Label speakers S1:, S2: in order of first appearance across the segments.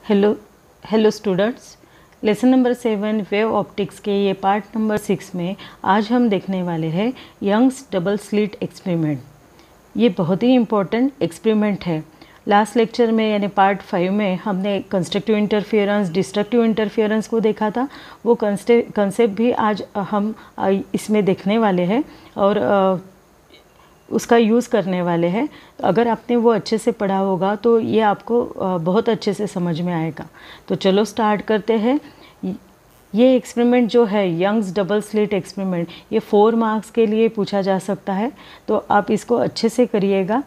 S1: Hello hello students, lesson number 7 wave optics के ये part number 6 में आज हम देखने वाले हैं यंग्स डबल स्लिट एक्सपेरिमेंट। ये बहुत ही इम्पोर्टेंट एक्सपेरिमेंट है। लास्ट लेक्चर में यानी पार्ट 5 में हमने कंस्ट्रक्टिव इंटरफेरेंस, डिस्ट्रक्टिव इंटरफेरेंस को देखा था। वो कंसेप्ट भी आज हम इसमें देखने वाले हैं और उसका यूज़ करने वाले हैं। अगर आपने वो अच्छे से पढ़ा होगा तो ये आपको बहुत अच्छे से समझ में आएगा। तो चलो स्टार्ट करते हैं। ये एक्सपेरिमेंट जो है यंग्स डबल स्लिट एक्सपेरिमेंट, ये 4 मार्क्स के लिए पूछा जा सकता है, तो आप इसको अच्छे से करिएगा।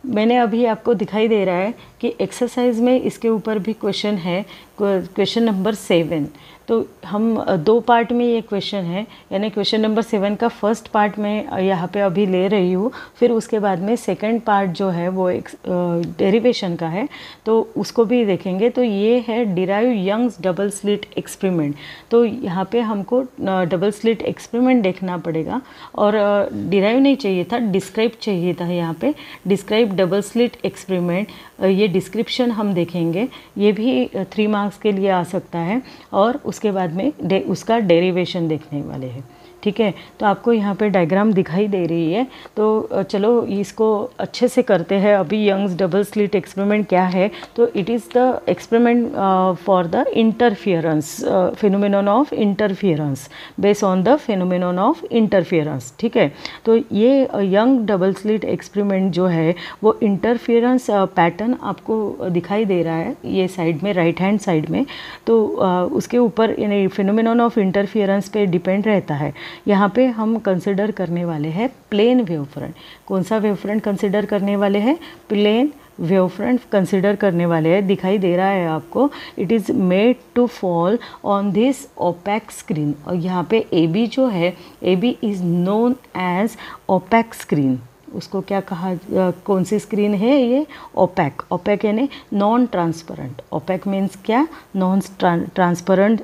S1: मैंने अभी आपको दिखाई दे रहा है कि एक्सरसाइज में इसके ऊपर भी क्वेश्चन है, क्वेश्चन नंबर 7। तो हम 2 पार्ट में ये क्वेश्चन है, यानी क्वेश्चन नंबर 7 का फर्स्ट पार्ट मैं यहाँ पे अभी ले रही हूँ, फिर उसके बाद में सेकंड पार्ट जो है वो एक डेरिवेशन का है, तो उसको भी देखेंगे। तो ये है derive Young's double slit experiment. तो यहाँ पे हमको डबल स्लिट एक्सपेरिमेंट देखना पड़ेगा और डिराइव नहीं चाहिए था, डिस्क्राइब चाहिए था। यहाँ पे डिस्क्राइब डबल स्लिट एक्सपेरिमेंट, ये डिस्क्रिप्शन हम देखेंगे। ये भी 3 मार्क्स के लिए आ सकता है और उसके बाद में उसका डेरिवेशन देखने वाले हैं। ठीक है, तो आपको यहाँ पे डायग्राम दिखाई दे रही है। तो चलो इसको अच्छे से करते हैं। अभी यंग्स डबल स्लिट एक्सपेरिमेंट क्या है? तो it is the experiment for the interference, phenomenon of interference, based on the phenomenon of interference. ठीक है, तो ये यंग डबल स्लिट एक्सपेरिमेंट जो है वो इंटरफियरेंस पैटर्न आपको दिखाई दे रहा है ये साइड में, राइट हैंड साइड में। तो उसके ऊपर यानी फिनोमेनन ऑफ इंटरफियरेंस पे डिपेंड रहता है। यहाँ पे हम कंसिडर करने वाले हैं प्लेन वेव फ्रंट। कौन सा वेव फ्रंट कंसिडर करने वाले हैं? प्लेन वेव फ्रंट कंसिडर करने वाले हैं। दिखाई दे रहा है आपको, it is made to fall on this opaque screen. और यहाँ पे ए बी जो है, A B is known as opaque screen. उसको क्या कहा, कौन सी स्क्रीन है ये? ओपैक। ओपैक यानी नॉन ट्रांसपेरेंट। ओपैक मीन्स क्या? नॉन ट्रांसपेरेंट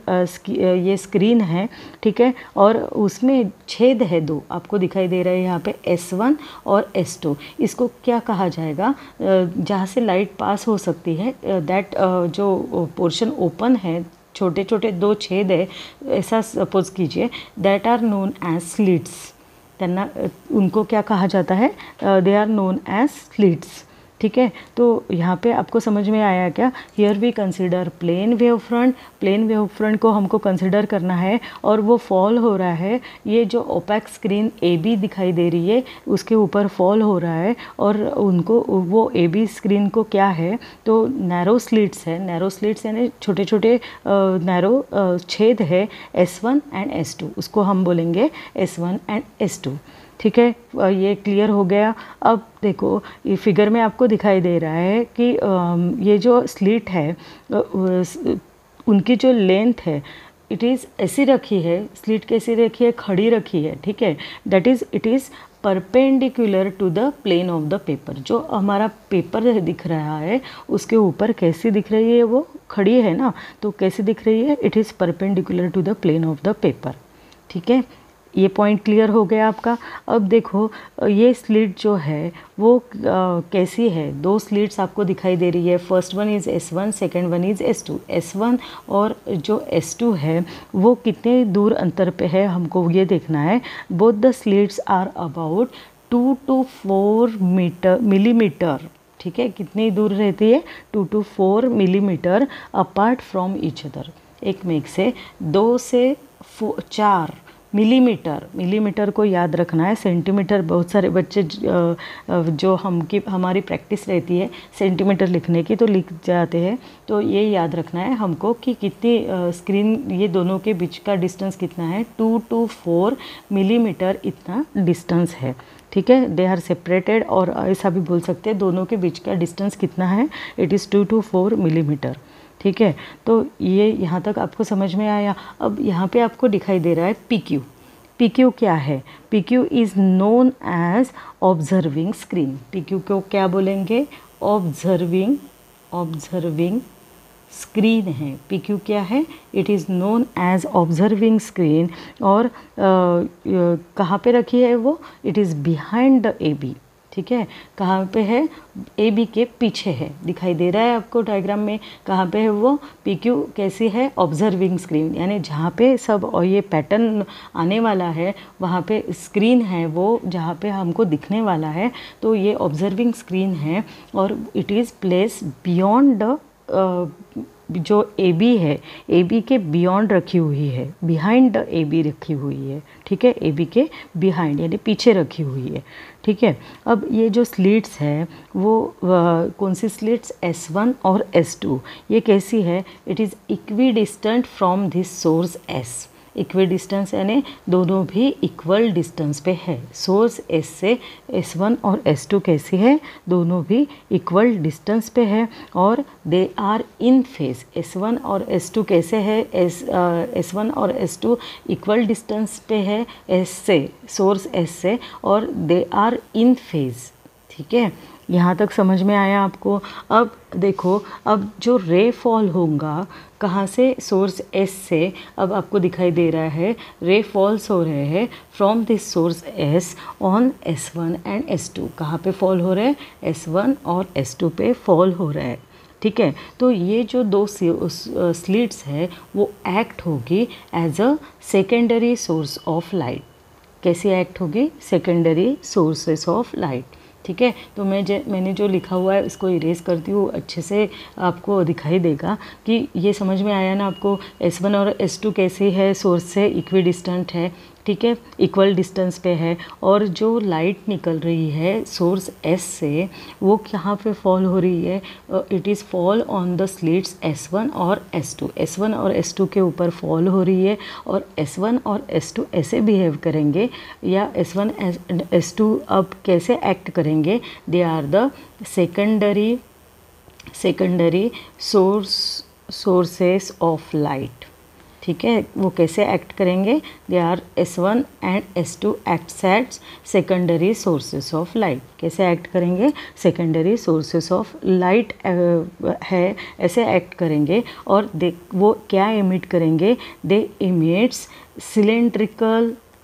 S1: ये स्क्रीन है। ठीक है, और उसमें छेद है 2, आपको दिखाई दे रहा है यहाँ पे S1 और S2। इसको क्या कहा जाएगा? जहाँ से लाइट पास हो सकती है, दैट जो पोर्शन ओपन है, छोटे छोटे 2 छेद है, ऐसा सपोज कीजिए, that are known as slits. त्यांना उनको क्या कहा जाता है? They are known as slits. ठीक है, तो यहाँ पे आपको समझ में आया क्या? Here we consider plane wave front. Plane wave front को हमको कंसिडर करना है और वो फॉल हो रहा है। ये जो ओपैक स्क्रीन ए बी दिखाई दे रही है उसके ऊपर फॉल हो रहा है, और उनको वो ए बी स्क्रीन को क्या है? तो नैरो स्लिट्स है। नैरो स्लिट्स यानी छोटे छोटे नैरो छेद है S1 एंड S2। उसको हम बोलेंगे S1 एंड S2। ठीक है, ये क्लियर हो गया। अब देखो ये फिगर में आपको दिखाई दे रहा है कि ये जो स्लिट है उनकी जो लेंथ है, इट इज़ ऐसी रखी है, स्लिट कैसी रखी है? खड़ी रखी है। ठीक है, that is it is perpendicular to the plane of the paper. जो हमारा पेपर दिख रहा है उसके ऊपर कैसी दिख रही है? वो खड़ी है ना, तो कैसी दिख रही है? It is perpendicular to the plane of the paper. ठीक है, ये पॉइंट क्लियर हो गया आपका। अब देखो ये स्लिट जो है वो कैसी है? 2 स्लिट्स आपको दिखाई दे रही है। First one is S1, second one is S2। S1 और जो S2 है वो कितने दूर अंतर पे है हमको ये देखना है। Both the slits are about 2 to 4 millimetre. ठीक है, कितनी दूर रहती है? 2 to 4 millimetre apart from each other. एक में से 2 से 4 मिलीमीटर। मिलीमीटर को याद रखना है। सेंटीमीटर बहुत सारे बच्चे जो हमारी प्रैक्टिस रहती है सेंटीमीटर लिखने की तो लिख जाते हैं। तो ये याद रखना है हमको कि कितनी स्क्रीन, ये दोनों के बीच का डिस्टेंस कितना है? 2 to 4 मिलीमीटर इतना डिस्टेंस है। ठीक है, दे आर सेपरेटेड, और ऐसा भी बोल सकते हैं दोनों के बीच का डिस्टेंस कितना है? It is 2 to 4 millimetre. ठीक है, तो ये यहाँ तक आपको समझ में आया। अब यहाँ पे आपको दिखाई दे रहा है PQ। PQ क्या है? PQ is known as observing screen. PQ को क्या बोलेंगे? ऑब्जर्विंग स्क्रीन है। PQ क्या है? It is known as observing screen. और कहाँ पे रखी है वो? It is behind the AB। ठीक है, कहाँ पे है, ए बी के पीछे है, दिखाई दे रहा है आपको डायग्राम में, कहाँ पे है वो, पी क्यू कैसी है, ऑब्जर्विंग स्क्रीन, यानी जहाँ पे सब और ये पैटर्न आने वाला है वहाँ पे स्क्रीन है वो जहाँ पे हमको दिखने वाला है, तो ये ऑब्जर्विंग स्क्रीन है और it is place beyond the जो ए बी है, ए बी के बियॉन्ड रखी हुई है, बिहाइंड द ए बी रखी हुई है, ठीक है, ए बी के बिहाइंड यानी पीछे रखी हुई है, ठीक है। अब ये जो स्लिट्स है वो कौन सी स्लिट्स, S1 और S2, ये कैसी है, it is equi distant from this source S, equi distance यानी दोनों भी इक्वल डिस्टेंस पे है, सोर्स S से S1 और S2 कैसी है, दोनों भी इक्वल डिस्टेंस पे है और दे आर इन फेज, S1 और S2 कैसे है, S1 और S2 इक्वल डिस्टेंस पे है S से, सोर्स S से, और दे आर इन फेज, ठीक है, यहाँ तक समझ में आया आपको। अब देखो, अब जो रे फॉल होगा कहाँ से, सोर्स S से, अब आपको दिखाई दे रहा है रे फॉल्स हो रहे हैं from this source S on S1 and S2, कहाँ पे फॉल हो रहे हैं, S1 और S2 पे फॉल हो रहा है, ठीक है। तो ये जो दो स्लिट्स है वो एक्ट होगी as a secondary source of light, कैसी एक्ट होगी, सेकेंडरी सोर्सेस ऑफ लाइट, ठीक है। तो मैंने जो लिखा हुआ है इसको इरेज करती हूँ, अच्छे से आपको दिखाई देगा कि ये समझ में आया ना आपको, S1 और S2 कैसे है, सोर्स से इक्वी डिस्टेंट है, ठीक है, इक्वल डिस्टेंस पे है, और जो लाइट निकल रही है सोर्स S से वो कहाँ पे फॉल हो रही है, it is fall on the slits S1 और S2, S1 और S2 के ऊपर फॉल हो रही है, और S1 और S2 ऐसे बिहेव करेंगे, या S1 S2 अब कैसे एक्ट करेंगे, they are the secondary sources of light, ठीक है, वो कैसे एक्ट करेंगे, they are S1 and S2 acts as secondary sources of light, कैसे एक्ट करेंगे, सेकेंडरी सोर्सेस ऑफ लाइट है ऐसे एक्ट करेंगे, और वो क्या एमिट करेंगे, दे इमिट्स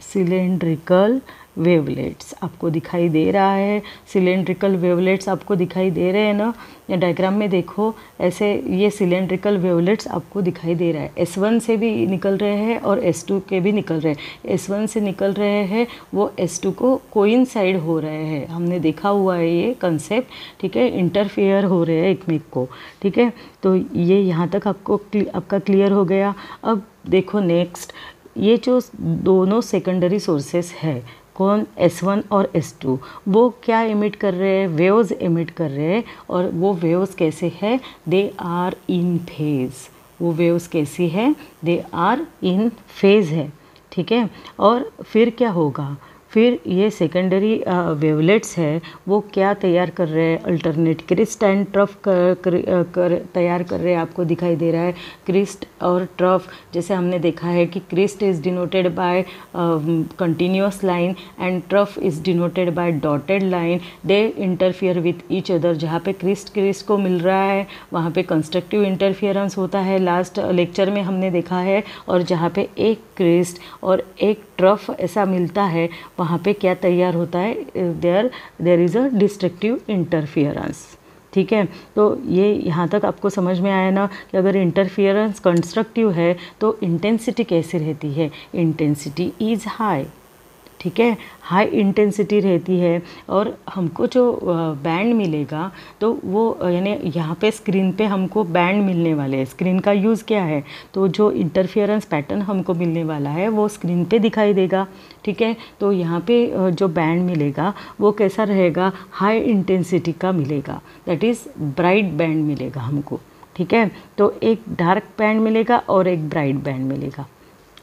S1: सिलेंड्रिकल वेवलेट्स, आपको दिखाई दे रहा है, सिलेंड्रिकल वेवलेट्स आपको दिखाई दे रहे हैं ना, या डायग्राम में देखो ऐसे ये सिलेंड्रिकल वेवलेट्स आपको दिखाई दे रहा है, S1 से भी निकल रहे हैं और S2 के भी निकल रहे हैं, S1 से निकल रहे हैं वो S2 को कोइंसाइड हो रहे हैं, हमने देखा हुआ है ये कंसेप्ट, ठीक है, इंटरफेयर हो रहे हैं एक को, ठीक है। तो ये यहाँ तक आपका क्लियर हो गया। अब देखो नेक्स्ट, ये जो दोनों सेकेंडरी सोर्सेस है, कौन, S1 और S2, वो क्या इमिट कर रहे हैं, वेव्स इमिट कर रहे हैं, और वो वेव्स कैसे है, दे आर इन फेज, वो वेव्स कैसी है, दे आर इन फेज है, ठीक है। और फिर क्या होगा, फिर ये सेकेंडरी वेवलेट्स है वो क्या तैयार कर रहे हैं, अल्टरनेट क्रिस्ट एंड ट्रफ तैयार कर रहे हैं, आपको दिखाई दे रहा है क्रिस्ट और ट्रफ, जैसे हमने देखा है कि crest is denoted by continuous line and trough is denoted by dotted line, they interfere with each other, जहाँ पे क्रिस्ट को मिल रहा है वहाँ पे कंस्ट्रक्टिव इंटरफियरेंस होता है, लास्ट लेक्चर में हमने देखा है, और जहाँ पे एक क्रिस्ट और एक ट्रफ ऐसा मिलता है वहाँ पे क्या तैयार होता है, there is a destructive interference, ठीक है। तो ये यहाँ तक आपको समझ में आया ना कि अगर इंटरफियरेंस कंस्ट्रक्टिव है तो इंटेंसिटी कैसे रहती है, इंटेंसिटी इज़ हाई, ठीक है, हाई इंटेंसिटी रहती है, और हमको जो बैंड मिलेगा तो वो यानी यहाँ पे स्क्रीन पे हमको बैंड मिलने वाले हैं, स्क्रीन का यूज़ क्या है, तो जो इंटरफियरेंस पैटर्न हमको मिलने वाला है वो स्क्रीन पे दिखाई देगा, ठीक है। तो यहाँ पे जो बैंड मिलेगा वो कैसा रहेगा, हाई इंटेंसिटी का मिलेगा, दैट इज़ ब्राइट बैंड मिलेगा हमको, ठीक है। तो एक डार्क बैंड मिलेगा और एक ब्राइट बैंड मिलेगा,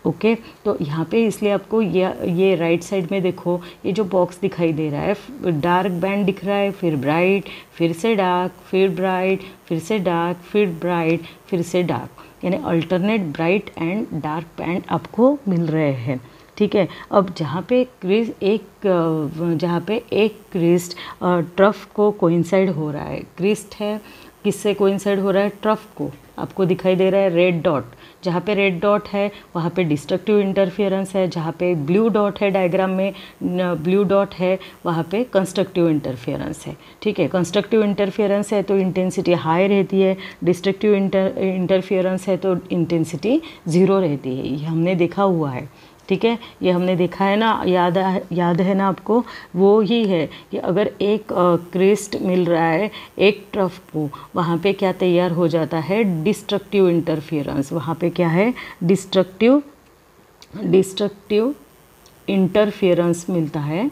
S1: ओके। तो यहाँ पे इसलिए आपको ये राइट साइड में देखो, ये जो बॉक्स दिखाई दे रहा है, डार्क बैंड दिख रहा है, फिर ब्राइट, फिर से डार्क, फिर ब्राइट, फिर से डार्क, फिर ब्राइट, फिर से डार्क, यानी alternate bright and dark band आपको मिल रहे हैं, ठीक है। अब जहाँ पे क्रिस्ट ट्रफ को कोइंसाइड हो रहा है, क्रिस्ट है, किससे कोइंसाइड हो रहा है, ट्रफ को। आपको दिखाई दे रहा है रेड डॉट, जहाँ पे रेड डॉट है वहाँ पे डिस्ट्रक्टिव इंटरफेरेंस है, जहाँ पे ब्लू डॉट है डायग्राम में ब्लू डॉट है वहाँ पे कंस्ट्रक्टिव इंटरफेरेंस है। ठीक है, कंस्ट्रक्टिव इंटरफेरेंस है तो इंटेंसिटी हाई रहती है, डिस्ट्रक्टिव इंटरफेरेंस है तो इंटेंसिटी ज़ीरो रहती है। ये हमने देखा हुआ है। ठीक है, ये हमने देखा है ना, याद है ना आपको। वो ही है कि अगर एक क्रेस्ट मिल रहा है एक ट्रफ को, वहाँ पे क्या तैयार हो जाता है, डिस्ट्रक्टिव इंटरफेरेंस। वहाँ पे क्या है, डिस्ट्रक्टिव इंटरफेरेंस मिलता है।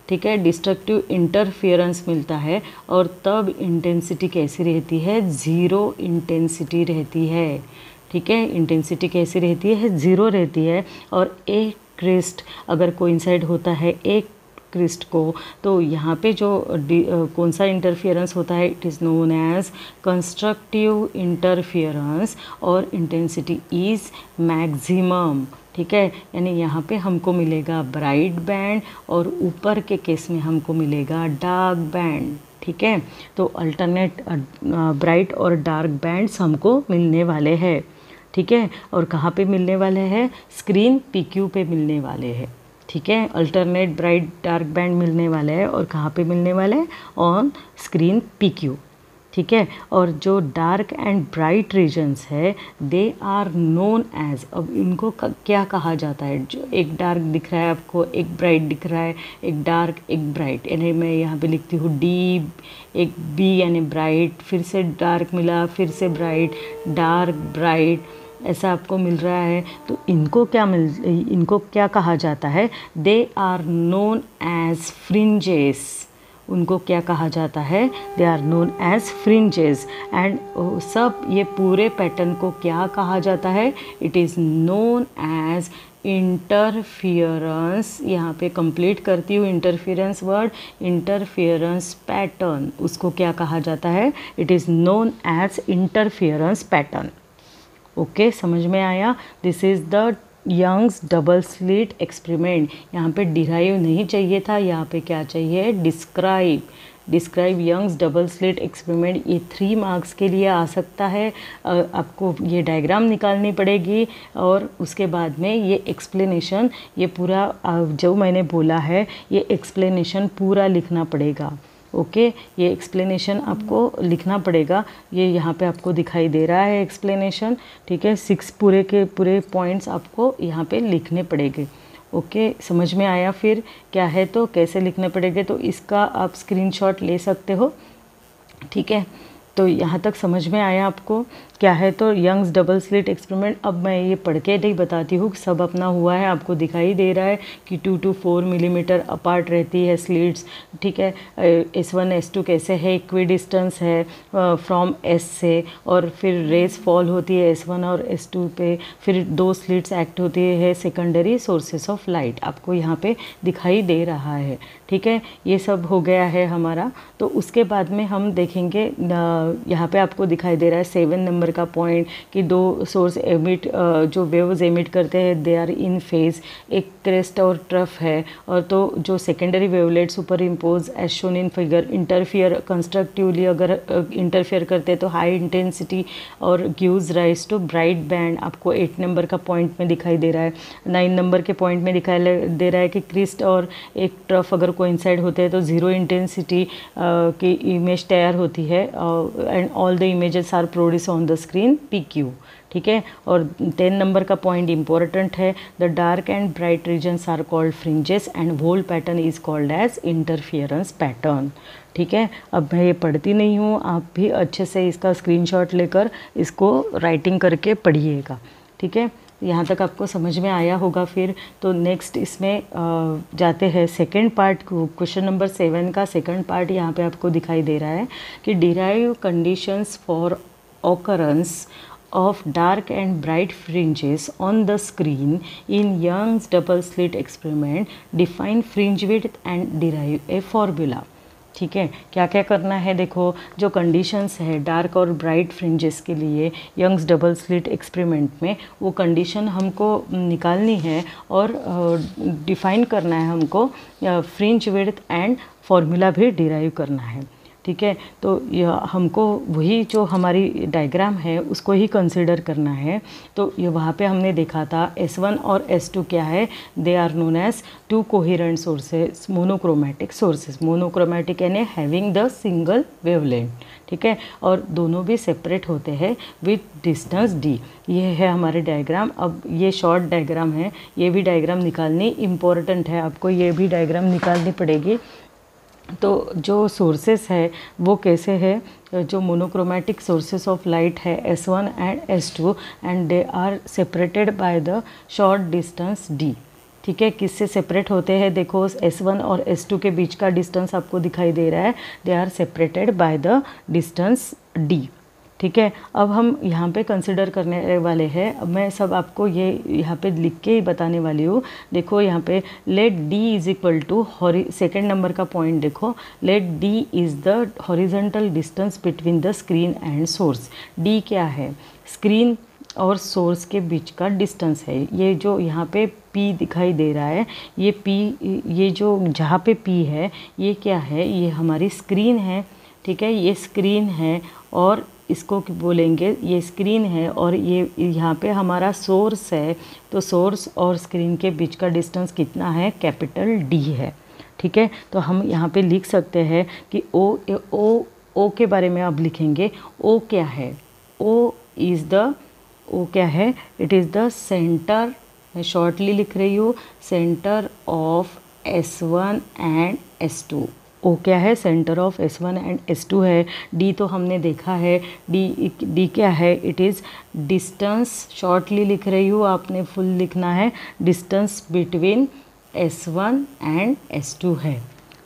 S1: ठीक है, डिस्ट्रक्टिव इंटरफेरेंस मिलता है और तब इंटेंसिटी कैसी रहती है, ज़ीरो इंटेंसिटी रहती है। ठीक है, इंटेंसिटी कैसी रहती है, ज़ीरो रहती है। और एक क्रिस्ट अगर कोइंसाइड होता है एक क्रिस्ट को, तो यहाँ पे जो कौन सा इंटरफेरेंस होता है, it is known as constructive interference और इंटेंसिटी इज़ मैक्सिमम। ठीक है, यानी यहाँ पे हमको मिलेगा ब्राइट बैंड और ऊपर के केस में हमको मिलेगा डार्क बैंड। ठीक है, तो अल्टरनेट ब्राइट और डार्क बैंड्स हमको मिलने वाले हैं। ठीक है, और कहाँ पे मिलने वाले हैं, स्क्रीन PQ पे मिलने वाले हैं। ठीक है, अल्टरनेट ब्राइट डार्क बैंड मिलने वाले हैं और कहाँ पे मिलने वाले हैं, ऑन स्क्रीन PQ। ठीक है, और जो डार्क एंड ब्राइट रीजन्स है दे आर नोन एज, अब इनको क्या कहा जाता है, जो एक डार्क दिख रहा है आपको, एक ब्राइट दिख रहा है, एक डार्क एक ब्राइट, यानी मैं यहाँ पे लिखती हूँ D, एक B यानी ब्राइट, फिर से डार्क मिला, फिर से ब्राइट, डार्क ब्राइट, ऐसा आपको मिल रहा है। तो इनको क्या कहा जाता है, they are known as fringes. उनको क्या कहा जाता है, they are known as fringes. And सब ये पूरे पैटर्न को क्या कहा जाता है, it is known as interference. यहाँ पे कंप्लीट करती हूँ इंटरफियरेंस वर्ड, इंटरफियरेंस पैटर्न, उसको क्या कहा जाता है, it is known as interference pattern. Okay, समझ में आया। This is the Young's double slit experiment. यहाँ पे डिराइव नहीं चाहिए था, यहाँ पे क्या चाहिए, describe Young's double slit experiment. ये 3 मार्क्स के लिए आ सकता है। आपको ये डायग्राम निकालनी पड़ेगी और उसके बाद में ये एक्सप्लेनेशन, ये पूरा जो मैंने बोला है ये एक्सप्लेनेशन पूरा लिखना पड़ेगा। ओके, ये एक्सप्लेनेशन आपको लिखना पड़ेगा। ये यहाँ पे आपको दिखाई दे रहा है एक्सप्लेनेशन। ठीक है, 6 पूरे के पूरे पॉइंट्स आपको यहाँ पे लिखने पड़ेंगे। ओके, समझ में आया फिर क्या है, तो कैसे लिखने पड़ेंगे, तो इसका आप स्क्रीनशॉट ले सकते हो। ठीक है, तो यहाँ तक समझ में आया आपको क्या है, तो यंग्स डबल स्लिट एक्सपेरिमेंट। अब मैं ये पढ़ के नहीं बताती हूँ, सब अपना हुआ है, आपको दिखाई दे रहा है कि 2 to 4 मिलीमीटर अपार्ट रहती है स्लिट्स। ठीक है, S1 S2 कैसे है, इक्वी डिस्टेंस है फ्रॉम S से, और फिर रेस फॉल होती है S1 और S2 पे, फिर 2 स्लिट्स एक्ट होती है सेकेंडरी सोर्सेस ऑफ लाइट, आपको यहाँ पे दिखाई दे रहा है। ठीक है, ये सब हो गया है हमारा। तो उसके बाद में हम देखेंगे, यहाँ पे आपको दिखाई दे रहा है 7 नंबर का पॉइंट कि 2 सोर्स एमिट, जो वेव्स एमिट करते हैं दे आर इन फेज, एक क्रेस्ट और ट्रफ है, और तो जो secondary wavelet superimpose as shown in figure interfere constructively अगर इंटरफियर करते हैं तो हाई इंटेंसिटी और gives rise to bright band. आपको 8 नंबर का पॉइंट में दिखाई दे रहा है। 9 नंबर के पॉइंट में दिखाई दे रहा है कि क्रिस्ट और एक ट्रफ अगर कोइंसाइड होते हैं तो ज़ीरो इंटेंसिटी की इमेज तैयार होती है, and all the images are produce on the screen PQ। ठीक है, और 10 नंबर का पॉइंट इंपॉर्टेंट है, the dark and bright regions are called fringes and whole pattern is called as interference pattern. ठीक है, अब मैं ये पढ़ती नहीं हूँ, आप भी अच्छे से इसका स्क्रीनशॉट लेकर इसको राइटिंग करके पढ़िएगा। ठीक है, यहाँ तक आपको समझ में आया होगा। फिर तो नेक्स्ट इसमें जाते हैं सेकंड पार्ट को, क्वेश्चन नंबर 7 का सेकंड पार्ट यहाँ पे आपको दिखाई दे रहा है कि derive conditions for occurrence of dark and bright fringes on the screen in Young's double slit experiment, define fringe width and derive a formula। ठीक है, क्या क्या करना है, देखो जो कंडीशंस है डार्क और ब्राइट फ्रिंजेस के लिए यंग्स डबल स्लिट एक्सपेरिमेंट में, वो कंडीशन हमको निकालनी है और डिफाइन करना है हमको फ्रिंज विड्थ एंड फॉर्मूला भी डिराइव करना है। ठीक है। तो यह हमको वही जो हमारी डायग्राम है उसको ही कंसिडर करना है। तो ये वहाँ पे हमने देखा था S1 और S2 क्या है, they are known as two coherent sources, monochromatic sources. Monochromatic यानी हैविंग द सिंगल वेवलेंथ, ठीक है, और दोनों भी सेपरेट होते हैं विथ डिस्टेंस d। ये है हमारे डायग्राम। अब ये शॉर्ट डायग्राम है, ये भी डायग्राम निकालनी इम्पोर्टेंट है, आपको ये भी डायग्राम निकालनी पड़ेगी। तो जो सोर्सेस है वो कैसे है, जो मोनोक्रोमेटिक सोर्सेस ऑफ लाइट है S1 and S2 and they are separated by the short distance d, ठीक है। किससे सेपरेट होते हैं, देखो S1 और S2 के बीच का डिस्टेंस आपको दिखाई दे रहा है, they are separated by the distance d, ठीक है। अब हम यहाँ पे कंसिडर करने वाले हैं, अब मैं सब आपको ये यहाँ पे लिख के ही बताने वाली हूँ। देखो यहाँ पे let d is equal to, second number का पॉइंट देखो, let d is the horizontal distance between the screen and source. d क्या है, स्क्रीन और सोर्स के बीच का डिस्टेंस है। ये जो यहाँ पे p दिखाई दे रहा है, ये p, ये जो जहाँ पे p है ये क्या है, ये हमारी स्क्रीन है, ठीक है। ये स्क्रीन है और इसको बोलेंगे, ये स्क्रीन है और ये यहाँ पे हमारा सोर्स है। तो सोर्स और स्क्रीन के बीच का डिस्टेंस कितना है, कैपिटल D है, ठीक है। तो हम यहाँ पे लिख सकते हैं कि O के बारे में अब लिखेंगे। O क्या है, O क्या है, इट इज़ द सेंटर, मैं शॉर्टली लिख रही हूँ, centre of S1 and S2। O क्या है, centre of S1 and S2 है। D तो हमने देखा है, D क्या है, इट इज़ डिस्टेंस, शॉर्टली लिख रही हूँ, आपने फुल लिखना है, distance between S1 and S2 है,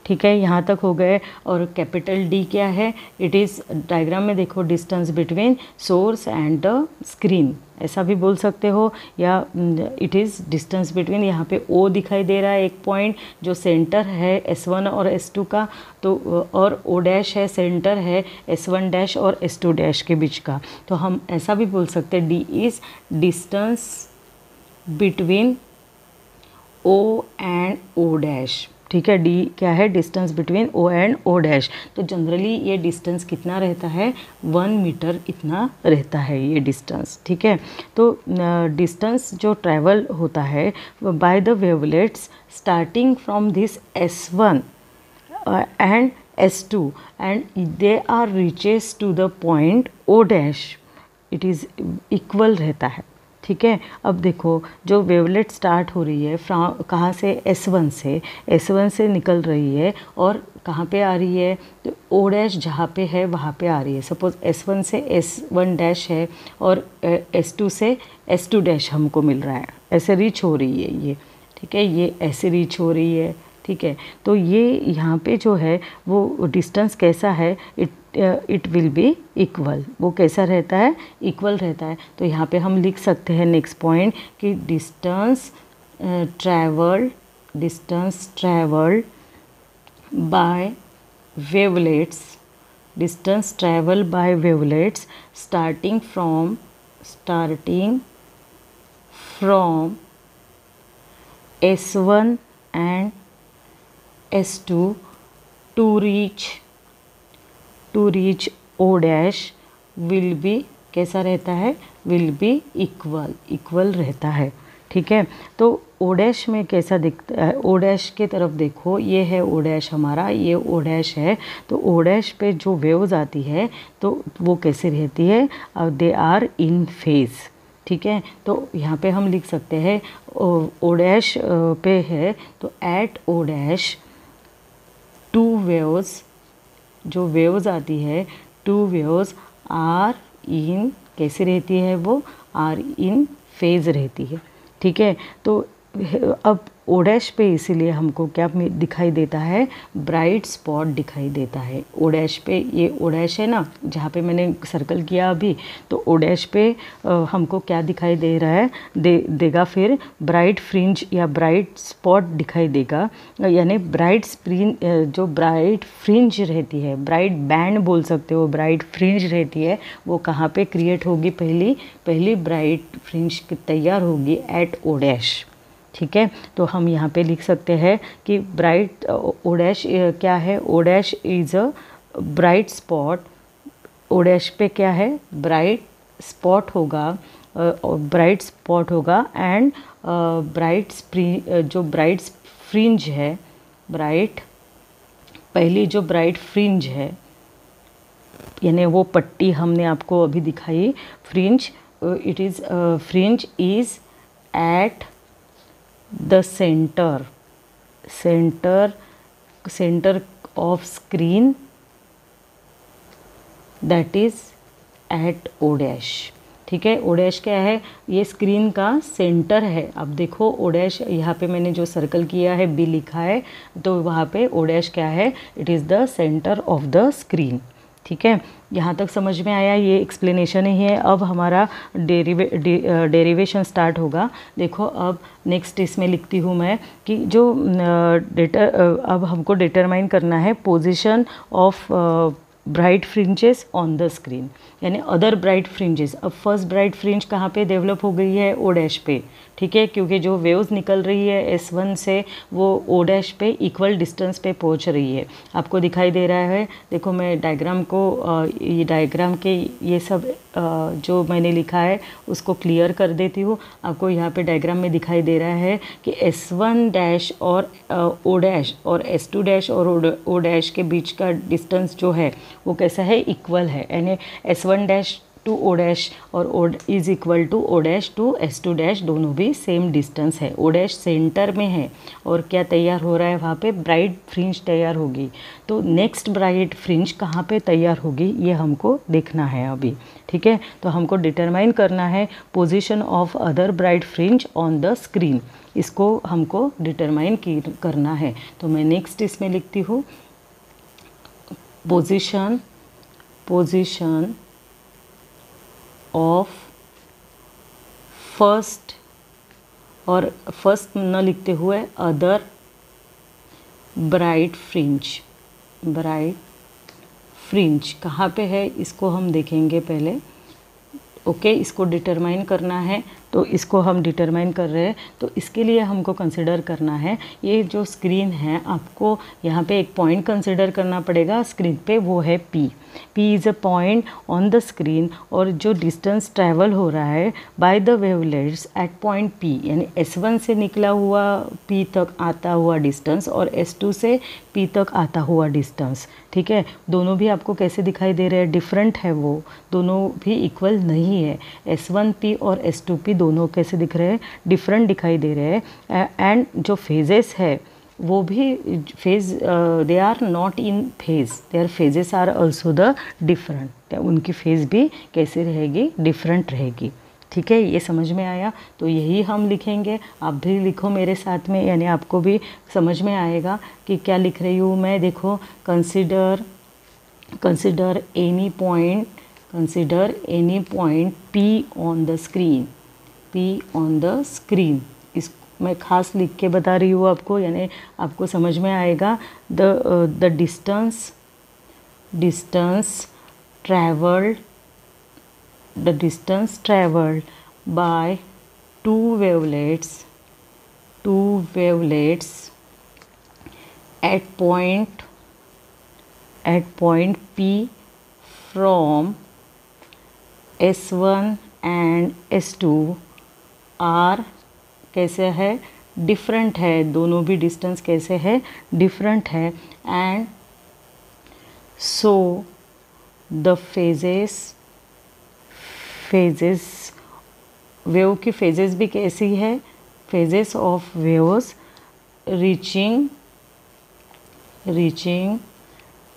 S1: ठीक है। यहाँ तक हो गए। और कैपिटल D क्या है, इट इज़, डायग्राम में देखो, distance between source and the screen, ऐसा भी बोल सकते हो, या इट इज़ डिस्टेंस बिटवीन, यहाँ पे O दिखाई दे रहा है एक पॉइंट जो सेंटर है S1 और S2 का, तो और O डैश है, सेंटर है S1 डैश और S2 डैश के बीच का। तो हम ऐसा भी बोल सकते हैं, D is distance between O and O dash, ठीक है। D क्या है, distance between O and O dash. तो जनरली ये डिस्टेंस कितना रहता है, 1 मीटर इतना रहता है ये डिस्टेंस, ठीक है। तो डिस्टेंस जो ट्रैवल होता है by the wavelets starting from this S1 and S2 and they are reaches to the point O dash, it is equal रहता है, ठीक है। अब देखो जो वेवलेट स्टार्ट हो रही है कहाँ से, S1 से निकल रही है और कहाँ पे आ रही है, तो O डैश जहाँ पे है वहाँ पे आ रही है। सपोज़ S1 से S1 डैश है और S2 से S2 डैश हमको मिल रहा है, ऐसे रीच हो रही है ये, ठीक है, ये ऐसे रीच हो रही है, ठीक है। तो ये यहाँ पे जो है वो डिस्टेंस कैसा है, इट विल बी इक्वल, वो कैसा रहता है, इक्वल रहता है। तो यहाँ पे हम लिख सकते हैं नेक्स्ट पॉइंट कि distance travelled bye wavelets starting from S1 and S2 to reach O dash will be, कैसा रहता है, विल बी इक्वल रहता है, ठीक है। तो O डैश में कैसा दिखता है, O डैश के तरफ देखो, ये है O डैश हमारा, ये O डैश है। तो O डैश पे जो वेव्स आती है तो वो कैसे रहती है, दे आर इन फेज, ठीक है। तो यहाँ पे हम लिख सकते हैं O डैश पे है तो at O dash two waves, जो वेव्स आती है, टू वेव्स आर इन, कैसे रहती है वो, आर इन फेज रहती है, ठीक है। तो अब O डैश पे इसीलिए हमको क्या दिखाई देता है, ब्राइट स्पॉट दिखाई देता है O डैश पे। ये O डैश है ना जहाँ पे मैंने सर्कल किया अभी, तो O डैश पे हमको क्या दिखाई दे रहा है, देगा फिर ब्राइट फ्रिंज या ब्राइट स्पॉट दिखाई देगा, यानी ब्राइट जो ब्राइट फ्रिंज रहती है, ब्राइट बैंड बोल सकते हो, ब्राइट फ्रिंज रहती है, वो कहाँ पे क्रिएट होगी, पहली ब्राइट फ्रिंज तैयार होगी एट O डैश, ठीक है। तो हम यहाँ पे लिख सकते हैं कि ब्राइट O डैश क्या है, O dash is a bright spot, O dash पे क्या है, ब्राइट स्पॉट होगा, ब्राइट स्पॉट होगा एंड ब्राइट जो ब्राइट फ्रिंज है, ब्राइट पहली जो ब्राइट फ्रिंज है, यानी वो पट्टी हमने आपको अभी दिखाई, fringe, it is fringe is at the centre of screen, that is at O dash. ठीक है, ओ डैश क्या है, ये स्क्रीन का सेंटर है। अब देखो ओ डैश यहाँ पे मैंने जो सर्कल किया है, बी लिखा है, तो वहाँ पे ओ डैश क्या है, it is the centre of the screen. ठीक है, यहाँ तक समझ में आया, ये एक्सप्लेनेशन ही है। अब हमारा डेरिवेशन स्टार्ट होगा। देखो अब नेक्स्ट इसमें लिखती हूँ मैं कि जो अब हमको डिटरमाइन करना है position of bright fringes on the screen, यानी अदर ब्राइट फ्रिंजेस। अब फर्स्ट ब्राइट फ्रिंज कहाँ पे डेवलप हो गई है, ओ डैश पे। ठीक है, क्योंकि जो वेव्स निकल रही है S1 से वो ओ डैश पे इक्वल डिस्टेंस पे पहुंच रही है। आपको दिखाई दे रहा है, देखो मैं डायग्राम को ये डायग्राम के ये सब जो मैंने लिखा है उसको क्लियर कर देती हूँ। आपको यहाँ पे डायग्राम में दिखाई दे रहा है कि S1 डैश और ओ डैश और S2 डैश और ओ डैश के बीच का डिस्टेंस जो है वो कैसा है, इक्वल है। यानी S1 dash to O dash और O is equal to O dash to S2 dash, दोनों भी सेम डिस्टेंस है। ओ डैश सेंटर में है और क्या तैयार हो रहा है, वहाँ पे ब्राइट फ्रिंज तैयार होगी। तो नेक्स्ट ब्राइट फ्रिंज कहाँ पे तैयार होगी ये हमको देखना है अभी। ठीक है, तो हमको डिटरमाइन करना है position of other bright fringe on the screen, इसको हमको डिटरमाइन करना है। तो मैं नेक्स्ट इसमें लिखती हूँ पोजीशन ऑफ फर्स्ट, और फर्स्ट न लिखते हुए अदर ब्राइट फ्रिंज कहाँ पे है इसको हम देखेंगे पहले। ओके, इसको डिटरमाइन करना है, तो इसको हम डिटरमाइन कर रहे हैं। तो इसके लिए हमको कंसिडर करना है, ये जो स्क्रीन है आपको यहाँ पे एक पॉइंट कंसिडर करना पड़ेगा स्क्रीन पे, वो है P is a point on the screen, और जो डिस्टेंस ट्रैवल हो रहा है by the wavelets at point P, यानी S1 से निकला हुआ P तक आता हुआ डिस्टेंस और S2 से P तक आता हुआ डिस्टेंस। ठीक है, दोनों भी आपको कैसे दिखाई दे रहे हैं, डिफरेंट है, वो दोनों भी इक्वल नहीं है। S1P और S2P दोनों कैसे दिख रहे हैं, डिफरेंट दिखाई दे रहे हैं। एंड जो फेजेस है वो भी phase, they are not in phase, their phases are also the different, उनकी फेज भी कैसे रहेगी, डिफरेंट रहेगी। ठीक है, ये समझ में आया। तो यही हम लिखेंगे, आप भी लिखो मेरे साथ में, यानी आपको भी समझ में आएगा कि क्या लिख रही हूँ मैं। देखो, consider any point P on the screen, इस मैं खास लिख के बता रही हूँ आपको, यानी आपको समझ में आएगा। The distance travelled by two wavelets at point P from S1 and S2 are कैसे है, डिफरेंट है, दोनों भी डिस्टेंस कैसे है, डिफरेंट है। And so the phases wave की फेजेस भी कैसी है, phases of waves reaching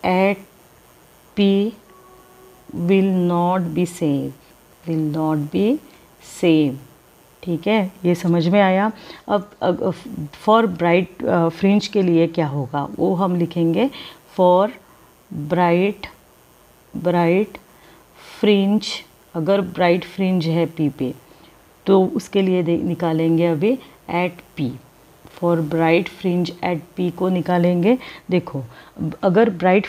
S1: at P will not be same. ठीक है, ये समझ में आया। अब फॉर ब्राइट फ्रिंज के लिए क्या होगा वो हम लिखेंगे। फॉर ब्राइट फ्रिंज, अगर ब्राइट फ्रिंज है P पे तो उसके लिए निकालेंगे अभी at P, for bright fringe at P को निकालेंगे। देखो, अगर ब्राइट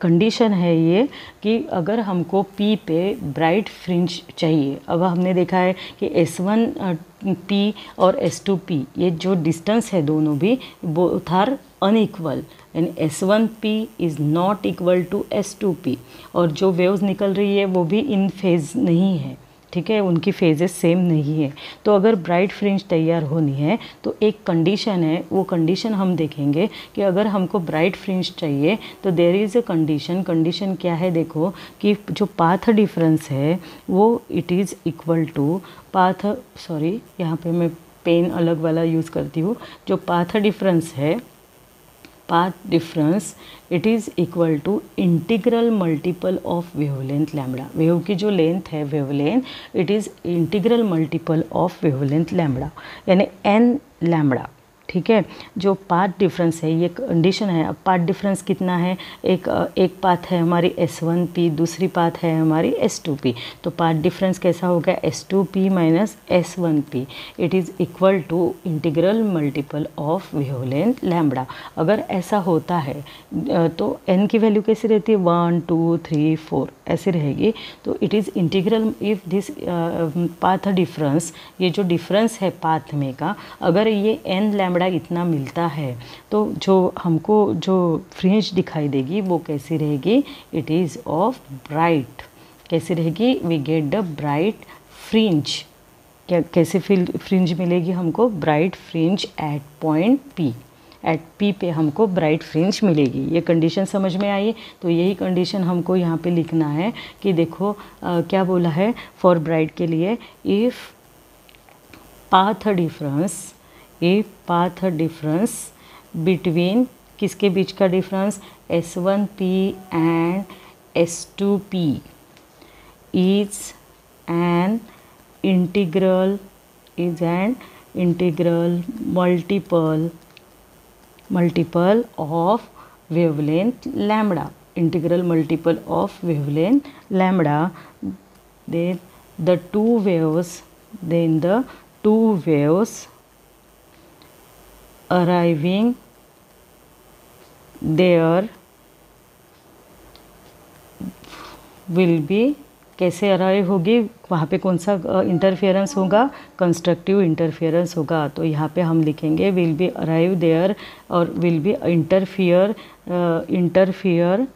S1: कंडीशन है ये कि अगर हमको P पे ब्राइट फ्रिंज चाहिए। अब हमने देखा है कि S1P और S2P ये जो डिस्टेंस है दोनों भी बोथ आर अनइक्वल, यानी S1P is not equal to S2P, और जो वेव्स निकल रही है वो भी इन फेज नहीं है, ठीक है, उनकी फेजेस सेम नहीं है। तो अगर ब्राइट फ्रिंज तैयार होनी है तो एक कंडीशन है, वो कंडीशन हम देखेंगे कि अगर हमको ब्राइट फ्रिंज चाहिए तो देयर इज़ अ कंडीशन क्या है, देखो कि जो पाथ डिफरेंस है वो it is equal to path, sorry यहाँ पे मैं पेन अलग वाला यूज़ करती हूँ, जो पाथ डिफरेंस है, path difference it is equal to integral multiple of wavelength lambda. Wave की जो लेंथ है wavelength it is integral multiple of wavelength lambda, यानी n लैम्बडा, ठीक है। जो पाथ डिफरेंस है ये कंडीशन है। अब पाथ डिफरेंस कितना है, एक पाथ है हमारी S1P, दूसरी पाथ है हमारी S2P, तो पाथ डिफरेंस कैसा हो गया, S2P minus S1P it is equal to integral multiple of wavelength lambda. अगर ऐसा होता है तो n की वैल्यू कैसी रहती है, 1 2 3 4 ऐसी रहेगी। तो it is integral if this path difference, ये जो डिफरेंस है पाथ में का, अगर ये n लैम्बडा इतना मिलता है तो जो हमको जो फ्रिंज दिखाई देगी वो कैसी रहेगी, इट इज़ ऑफ ब्राइट, कैसी रहेगी, we get the bright fringe. क्या कैसे फ्रिंज मिलेगी हमको, bright fringe at point P, at P पे हमको ब्राइट फ्रिंज मिलेगी। ये कंडीशन समझ में आई। तो यही कंडीशन हमको यहाँ पे लिखना है कि देखो क्या बोला है फॉर ब्राइट के लिए, इफ़ पाथ डिफरेंस बिटवीन, किसके बीच का difference, S1P and S2P is an integral multiple of wavelength lambda, integral multiple of wavelength lambda, then the two waves arriving there will be, कैसे अराइव होगी, वहाँ पे कौन सा इंटरफेरेंस होगा, कंस्ट्रक्टिव इंटरफेरेंस होगा। तो यहाँ पे हम लिखेंगे विल बी अराइव देयर और विल बी इंटरफियर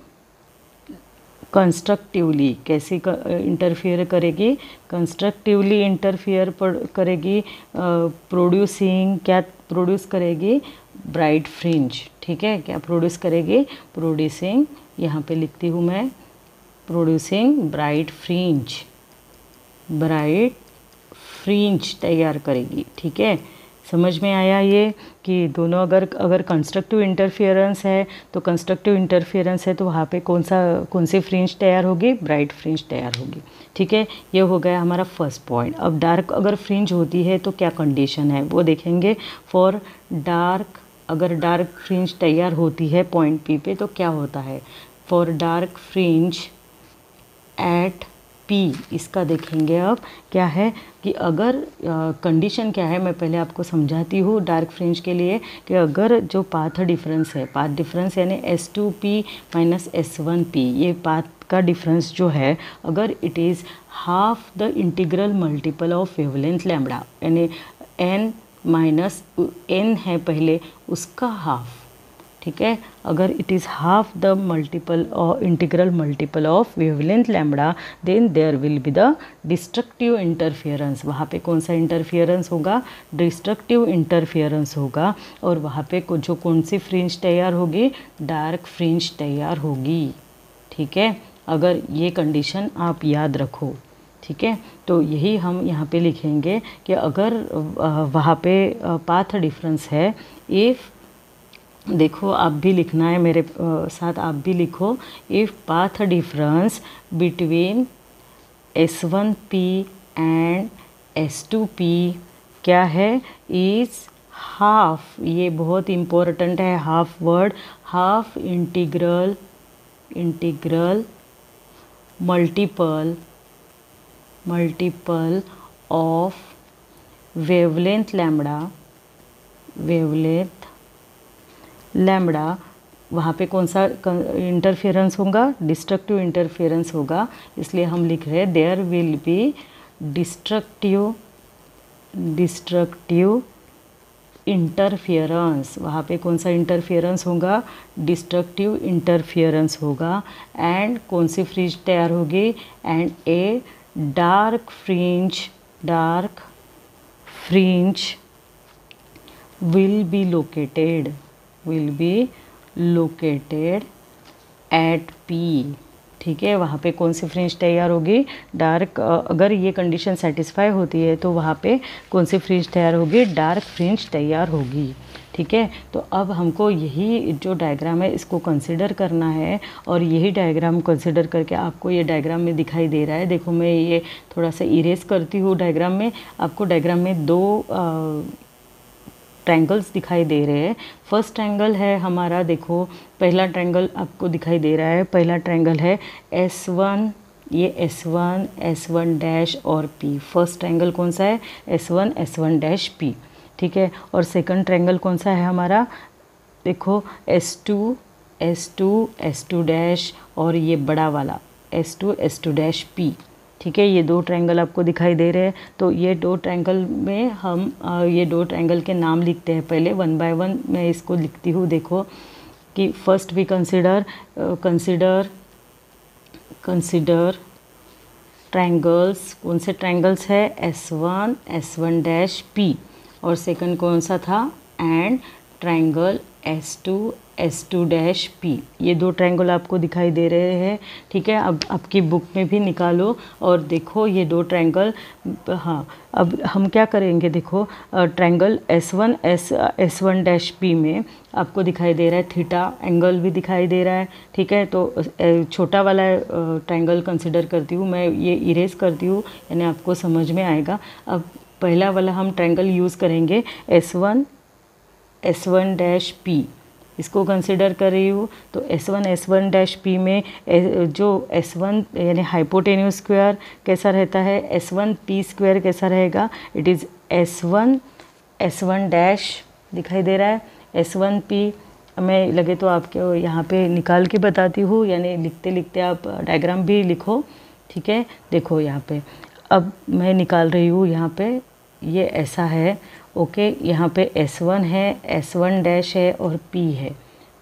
S1: कंस्ट्रक्टिवली। कैसे इंटरफियर करेगी, कंस्ट्रक्टिवली इंटरफियर करेगी, प्रोड्यूसिंग, क्या प्रोड्यूस करेगी, ब्राइट फ्रिंज, ठीक है, क्या प्रोड्यूस करेगी, प्रोड्यूसिंग, यहाँ पे लिखती हूँ मैं, प्रोड्यूसिंग ब्राइट फ्रिंज तैयार करेगी, ठीक है। समझ में आया ये कि दोनों अगर कंस्ट्रक्टिव इंटरफेरेंस है तो वहाँ पे कौन सी फ्रिंज तैयार होगी, ब्राइट फ्रिंज तैयार होगी, ठीक है। ये हो गया हमारा फर्स्ट पॉइंट। अब डार्क अगर फ्रिंज होती है तो क्या कंडीशन है वो देखेंगे। फॉर डार्क, अगर डार्क फ्रिंज तैयार होती है पॉइंट P पे तो क्या होता है, for dark fringe at P, इसका देखेंगे अब क्या है कि अगर कंडीशन क्या है, मैं पहले आपको समझाती हूँ डार्क फ्रिंज के लिए, कि अगर जो पाथ डिफरेंस है, पाथ डिफरेंस यानी S2P माइनस S1P, ये पाथ का डिफरेंस जो है, अगर it is half the integral multiple of wavelength lambda, यानी n माइनस n है पहले उसका हाफ, ठीक है। अगर it is half the multiple और integral multiple of wavelength lambda, then there will be the destructive interference. वहाँ पे कौन सा इंटरफेरेंस होगा, डिस्ट्रक्टिव इंटरफेरेंस होगा, और वहाँ पे जो कौन सी फ्रिंज तैयार होगी, डार्क फ्रिंज तैयार होगी, ठीक है। अगर ये कंडीशन आप याद रखो, ठीक है। तो यही हम यहाँ पे लिखेंगे कि अगर वहाँ पे पाथ डिफरेंस है, इफ़, देखो आप भी लिखना है मेरे साथ, आप भी लिखो, if path difference between S1P and S2P क्या है, इज़ हाफ, ये बहुत इम्पोर्टेंट है half word, half integral multiple of wavelength lambda, वहाँ पे कौन सा इंटरफेरेंस होगा, डिस्ट्रक्टिव इंटरफेरेंस होगा, इसलिए हम लिख रहे हैं there will be destructive interference, वहाँ पे कौन सा इंटरफियरेंस होगा, डिस्ट्रक्टिव इंटरफियरेंस होगा। एंड कौन सी फ्रिंज तैयार होगी, and a dark fringe will be located at P। ठीक है, वहाँ पे कौन सी फ्रिंज तैयार होगी, डार्क, अगर ये कंडीशन सेटिस्फाई होती है तो वहाँ पे कौन सी फ्रिंज तैयार होगी, डार्क फ्रिंज तैयार होगी। ठीक है, तो अब हमको यही जो डायग्राम है इसको कंसिडर करना है, और यही डायग्राम कंसिडर करके आपको ये डायग्राम में दिखाई दे रहा है। देखो मैं ये थोड़ा सा इरेज करती हूँ डायग्राम में, आपको डायग्राम में दो ट्रायंगल्स दिखाई दे रहे हैं। फर्स्ट ट्रायंगल है हमारा, देखो पहला ट्रायंगल आपको दिखाई दे रहा है, पहला ट्रायंगल है S1, ये S1 डैश और P। फर्स्ट ट्रायंगल कौन सा है, S1 डैश P। ठीक है, और सेकंड ट्रायंगल कौन सा है हमारा, देखो S2 डैश और ये बड़ा वाला S2 डैश P। ठीक है, ये दो ट्रायंगल आपको दिखाई दे रहे हैं। तो ये दो ट्रायंगल में हम ये दो ट्रायंगल के नाम लिखते हैं पहले, वन बाय वन मैं इसको लिखती हूँ। देखो कि फर्स्ट वी कंसिडर ट्रायंगल्स, कौन से ट्रायंगल्स है, S1 डैश P, और सेकंड कौन सा था, and triangle S2 dash P। ये दो ट्रायंगल आपको दिखाई दे रहे हैं। ठीक है, अब आपकी बुक में भी निकालो और देखो ये दो ट्रायंगल। हाँ, अब हम क्या करेंगे, देखो ट्रायंगल S1 डैश P में आपको दिखाई दे रहा है थीटा एंगल भी दिखाई दे रहा है। ठीक है, तो छोटा वाला ट्रायंगल कंसिडर करती हूँ मैं, ये इरेज करती हूँ, यानी आपको समझ में आएगा। अब पहला वाला हम ट्रायंगल यूज़ करेंगे S1 डैश P, इसको कंसिडर कर रही हूँ। तो S1 डैश P में जो S1 यानी हाइपोटेन्यूज स्क्वायर कैसा रहता है, S1 P स्क्वायर कैसा रहेगा, इट इज़ S1 डैश दिखाई दे रहा है, S1 P। मैं लगे तो आपके यहाँ पे निकाल के बताती हूँ, यानी लिखते लिखते आप डायग्राम भी लिखो। ठीक है, देखो यहाँ पे अब मैं निकाल रही हूँ, यहाँ पे ये ऐसा है। ओके, यहाँ पे S1 है, S1 डैश है और P है।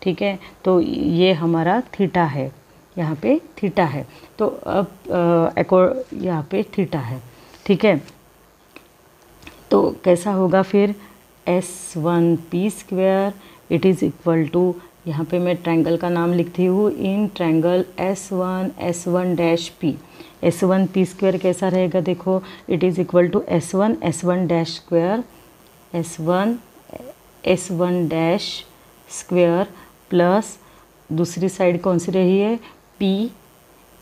S1: ठीक है, तो ये हमारा थीटा है, यहाँ पे थीटा है। तो अब यहाँ पे थीटा है। ठीक है, तो कैसा होगा फिर, S1 P square it is equal to, यहाँ पे मैं ट्रायंगल का नाम लिखती हूँ, in triangle S1 dash P। S1 P square कैसा रहेगा, देखो it is equal to S1 dash square, S1 dash square plus दूसरी साइड कौन सी रही है, P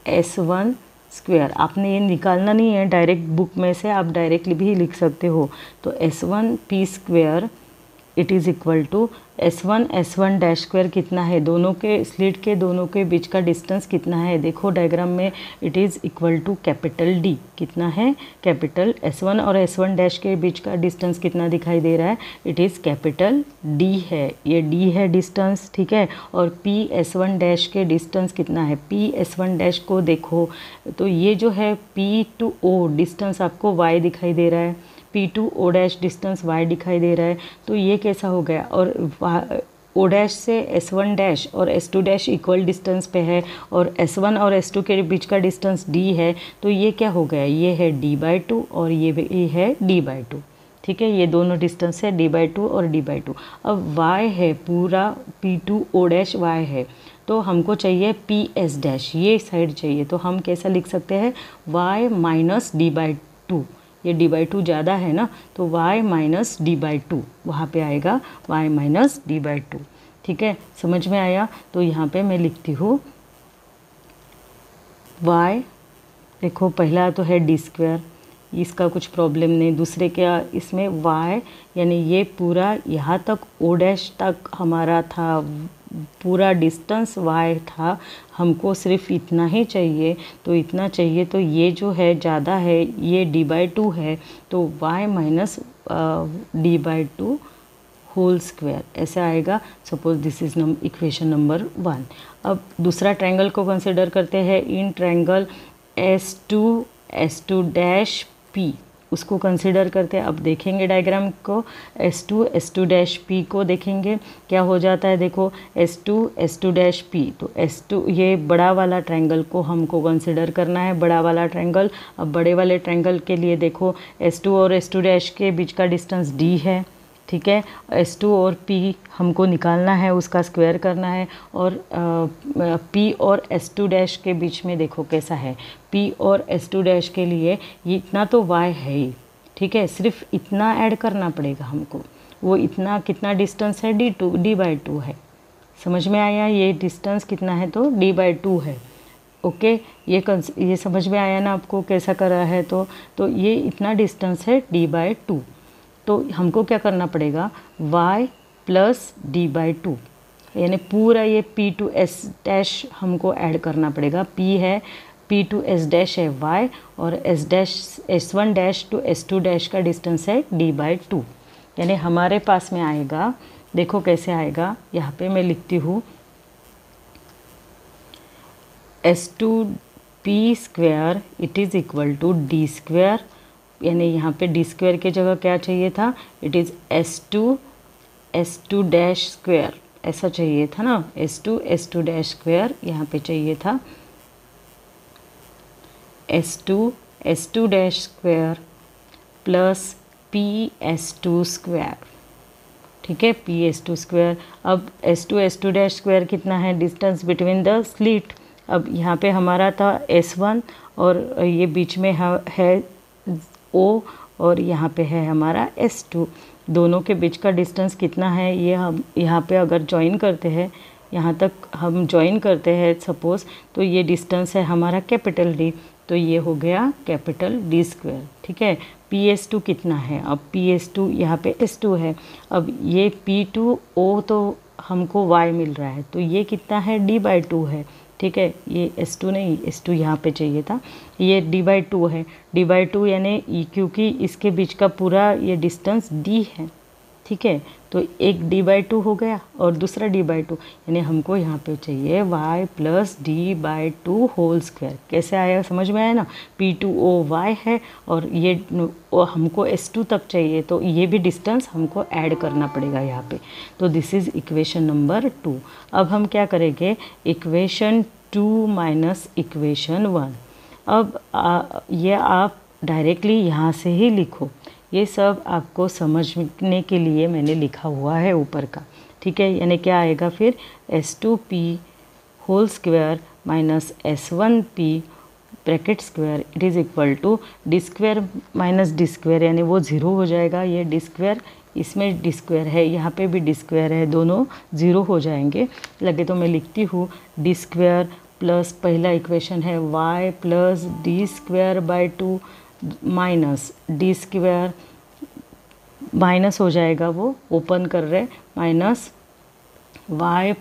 S1: S1 स्क्वायर। आपने ये निकालना नहीं है, डायरेक्ट बुक में से आप डायरेक्टली भी लिख सकते हो। तो S1 P square it is equal to S1 dash square कितना है, दोनों के स्लिट के दोनों के बीच का डिस्टेंस कितना है, देखो डायग्राम में it is equal to capital D। कितना है, कैपिटल S1 और S1 डैश के बीच का डिस्टेंस कितना दिखाई दे रहा है, इट इज़ कैपिटल D है, ये D है डिस्टेंस। ठीक है, और P S1 डैश के डिस्टेंस कितना है, P S1 डैश को देखो तो ये जो है P to O डिस्टेंस आपको Y दिखाई दे रहा है, P to O dash distance Y दिखाई दे रहा है। तो ये कैसा हो गया, और O डैश से S1 डैश और S2 डैश इक्वल डिस्टेंस पे है, और S1 और S2 के बीच का डिस्टेंस D है। तो ये क्या हो गया, ये है D/2 और ये है D/2। ठीक है, ये दोनों डिस्टेंस है D/2 और D/2। अब Y है पूरा P to O dash Y है, तो हमको चाहिए PS डैश, ये साइड चाहिए। तो हम कैसा लिख सकते हैं, Y माइनस D/2, ये D/2 ज़्यादा है ना, तो y माइनस D/2 वहाँ पे आएगा, y माइनस D/2। ठीक है, समझ में आया। तो यहाँ पे मैं लिखती हूँ y, देखो पहला तो है D स्क्वायर, इसका कुछ प्रॉब्लम नहीं। दूसरे क्या, इसमें y यानी ये पूरा यहाँ तक O डैश तक हमारा था, पूरा डिस्टेंस y था, हमको सिर्फ इतना ही चाहिए। तो इतना चाहिए, तो ये जो है ज़्यादा है, ये D/2 है, तो y minus D/2 whole square ऐसे आएगा। Suppose this is equation number 1। अब दूसरा ट्रायंगल को कंसिडर करते हैं, in triangle S2 dash P। उसको कंसिडर करते हैं। अब देखेंगे डायग्राम को, S2 डैश P को देखेंगे क्या हो जाता है। देखो S2 डैश P, तो S2 ये बड़ा वाला ट्रायंगल को हमको कंसिडर करना है, बड़ा वाला ट्रायंगल। अब बड़े वाले ट्रायंगल के लिए देखो S2 और S2 डैश के बीच का डिस्टेंस D है, ठीक है। S2 और P हमको निकालना है, उसका स्क्वायर करना है। और P और S2 डैश के बीच में देखो कैसा है, P और S2 डैश के लिए ये इतना तो y है ही, ठीक है, सिर्फ इतना ऐड करना पड़ेगा हमको। वो इतना कितना डिस्टेंस है, D/2 है। समझ में आया, ये डिस्टेंस कितना है तो D/2 है। ओके, ये समझ में आया ना आपको कैसा करा है। तो ये इतना डिस्टेंस है D/2। तो हमको क्या करना पड़ेगा, y प्लस D/2, यानी पूरा ये P to S डैश हमको ऐड करना पड़ेगा। P है, P to S डैश है y, और S1 dash to S2 dash का डिस्टेंस है D/2। यानी हमारे पास में आएगा, देखो कैसे आएगा, यहाँ पे मैं लिखती हूँ S2P square it is equal to D square, यानी यहाँ पे D स्क्वायर की जगह क्या चाहिए था, it is S2 dash square, ऐसा चाहिए था ना, S2 डैश स्क्वायर यहाँ पे चाहिए था, S2 dash square plus PS2 square, ठीक है, PS2 स्क्वायर। अब S2 डैश स्क्वायर कितना है, डिस्टेंस बिटवीन द स्लिट। अब यहाँ पे हमारा था S1 और ये बीच में है O, और यहाँ पे है हमारा S2। दोनों के बीच का डिस्टेंस कितना है, ये हम यहाँ पे अगर ज्वाइन करते हैं, यहाँ तक हम ज्वाइन करते हैं सपोज़, तो ये डिस्टेंस है हमारा कैपिटल D, तो ये हो गया कैपिटल D स्क्वायर, ठीक है। PS2 कितना है, अब PS2 यहाँ पे S2 है, अब ये P2O तो हमको y मिल रहा है, तो ये कितना है D/2 है, ठीक है। ये S2 नहीं, S2 यहाँ पे चाहिए था, ये D/2 है। D/2 यानी क्योंकि इसके बीच का पूरा ये डिस्टेंस D है, ठीक है, तो एक D/2 हो गया और दूसरा D/2, यानी हमको यहाँ पे चाहिए y plus D/2 whole square. कैसे आया, समझ में आया ना, P2O y है और ये हमको S2 तक चाहिए, तो ये भी डिस्टेंस हमको ऐड करना पड़ेगा यहाँ पे। तो दिस इज़ इक्वेशन नंबर 2। अब हम क्या करेंगे, इक्वेशन 2 माइनस इक्वेशन 1। अब ये आप डायरेक्टली यहाँ से ही लिखो, ये सब आपको समझने के लिए मैंने लिखा हुआ है ऊपर का, ठीक है। यानी क्या आएगा फिर, S2P whole square minus S1P bracket square it is equal to D square minus D square, यानी वो ज़ीरो हो जाएगा। ये D स्क्वायर, इसमें D स्क्वायर है, यहाँ पे भी D स्क्वायर है, दोनों ज़ीरो हो जाएंगे। लगे तो मैं लिखती हूँ D स्क्वायर प्लस पहला इक्वेशन है y plus D square by 2 minus D square, minus हो जाएगा, वो ओपन कर रहे, minus y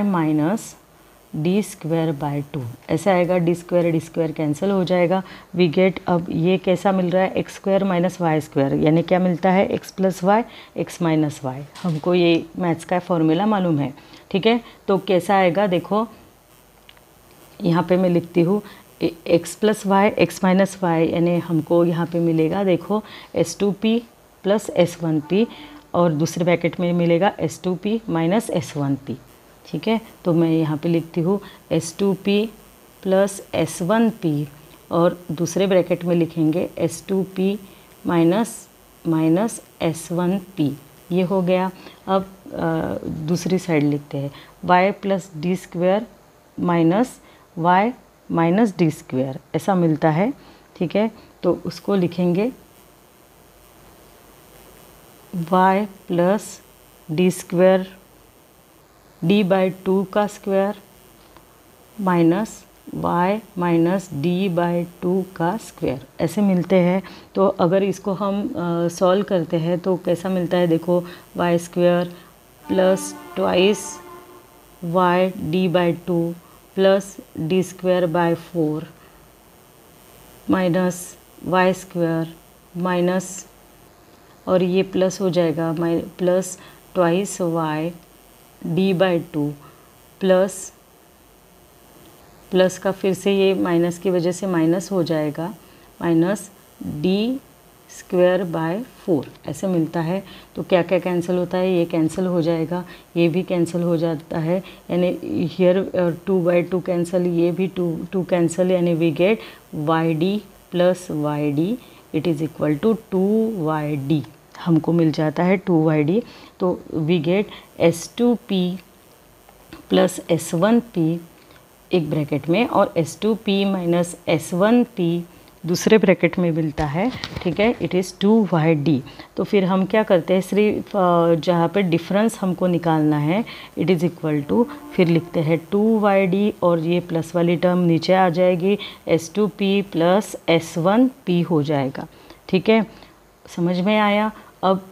S1: minus D square by 2, ऐसा आएगा। D स्क्वायर कैंसिल हो जाएगा, वी गेट, अब ये कैसा मिल रहा है, X square minus Y square, यानी क्या मिलता है, x plus Y, X minus Y. हमको ये मैथ्स का फॉर्मूला मालूम है, ठीक है। तो कैसा आएगा, देखो यहाँ पे मैं लिखती हूँ x plus Y, X minus Y, यानी हमको यहाँ पे मिलेगा, देखो S2P प्लस S1P, और दूसरे ब्रैकेट में मिलेगा S2P माइनस S1P, ठीक है। तो मैं यहाँ पे लिखती हूँ S2P प्लस S1P, और दूसरे ब्रैकेट में लिखेंगे S2P माइनस S1P, ये हो गया। अब दूसरी साइड लिखते हैं y plus D square minus y minus D square, ऐसा मिलता है, ठीक है। तो उसको लिखेंगे y plus D square D/2 का square minus y minus D/2 का स्क्वायर, ऐसे मिलते हैं। तो अगर इसको हम सॉल्व करते हैं तो कैसा मिलता है, देखो y square plus twice y D/2 plus D square by 4 minus y square minus, और ये प्लस हो जाएगा, plus twice y D/2 plus का फिर से ये माइनस की वजह से माइनस हो जाएगा, माइनस डी स्क्वायर बाय 4 ऐसे मिलता है। तो क्या क्या कैंसिल होता है, ये कैंसिल हो जाएगा, ये भी कैंसिल हो जाता है, यानी हियर 2/2 कैंसिल, ये भी 2 कैंसिल, यानी we get Y D plus Y D it is equal to 2YD, हमको मिल जाता है 2YD। तो we get S2P plus S1P एक ब्रैकेट में और S2P माइनस S1P दूसरे ब्रैकेट में मिलता है, ठीक है, इट इज़ 2YD। तो फिर हम क्या करते हैं, सिर्फ जहाँ पे डिफरेंस हमको निकालना है इट इज़ इक्वल टू, फिर लिखते हैं 2YD और ये प्लस वाली टर्म नीचे आ जाएगी, S2P प्लस S1P हो जाएगा, ठीक है, समझ में आया। अब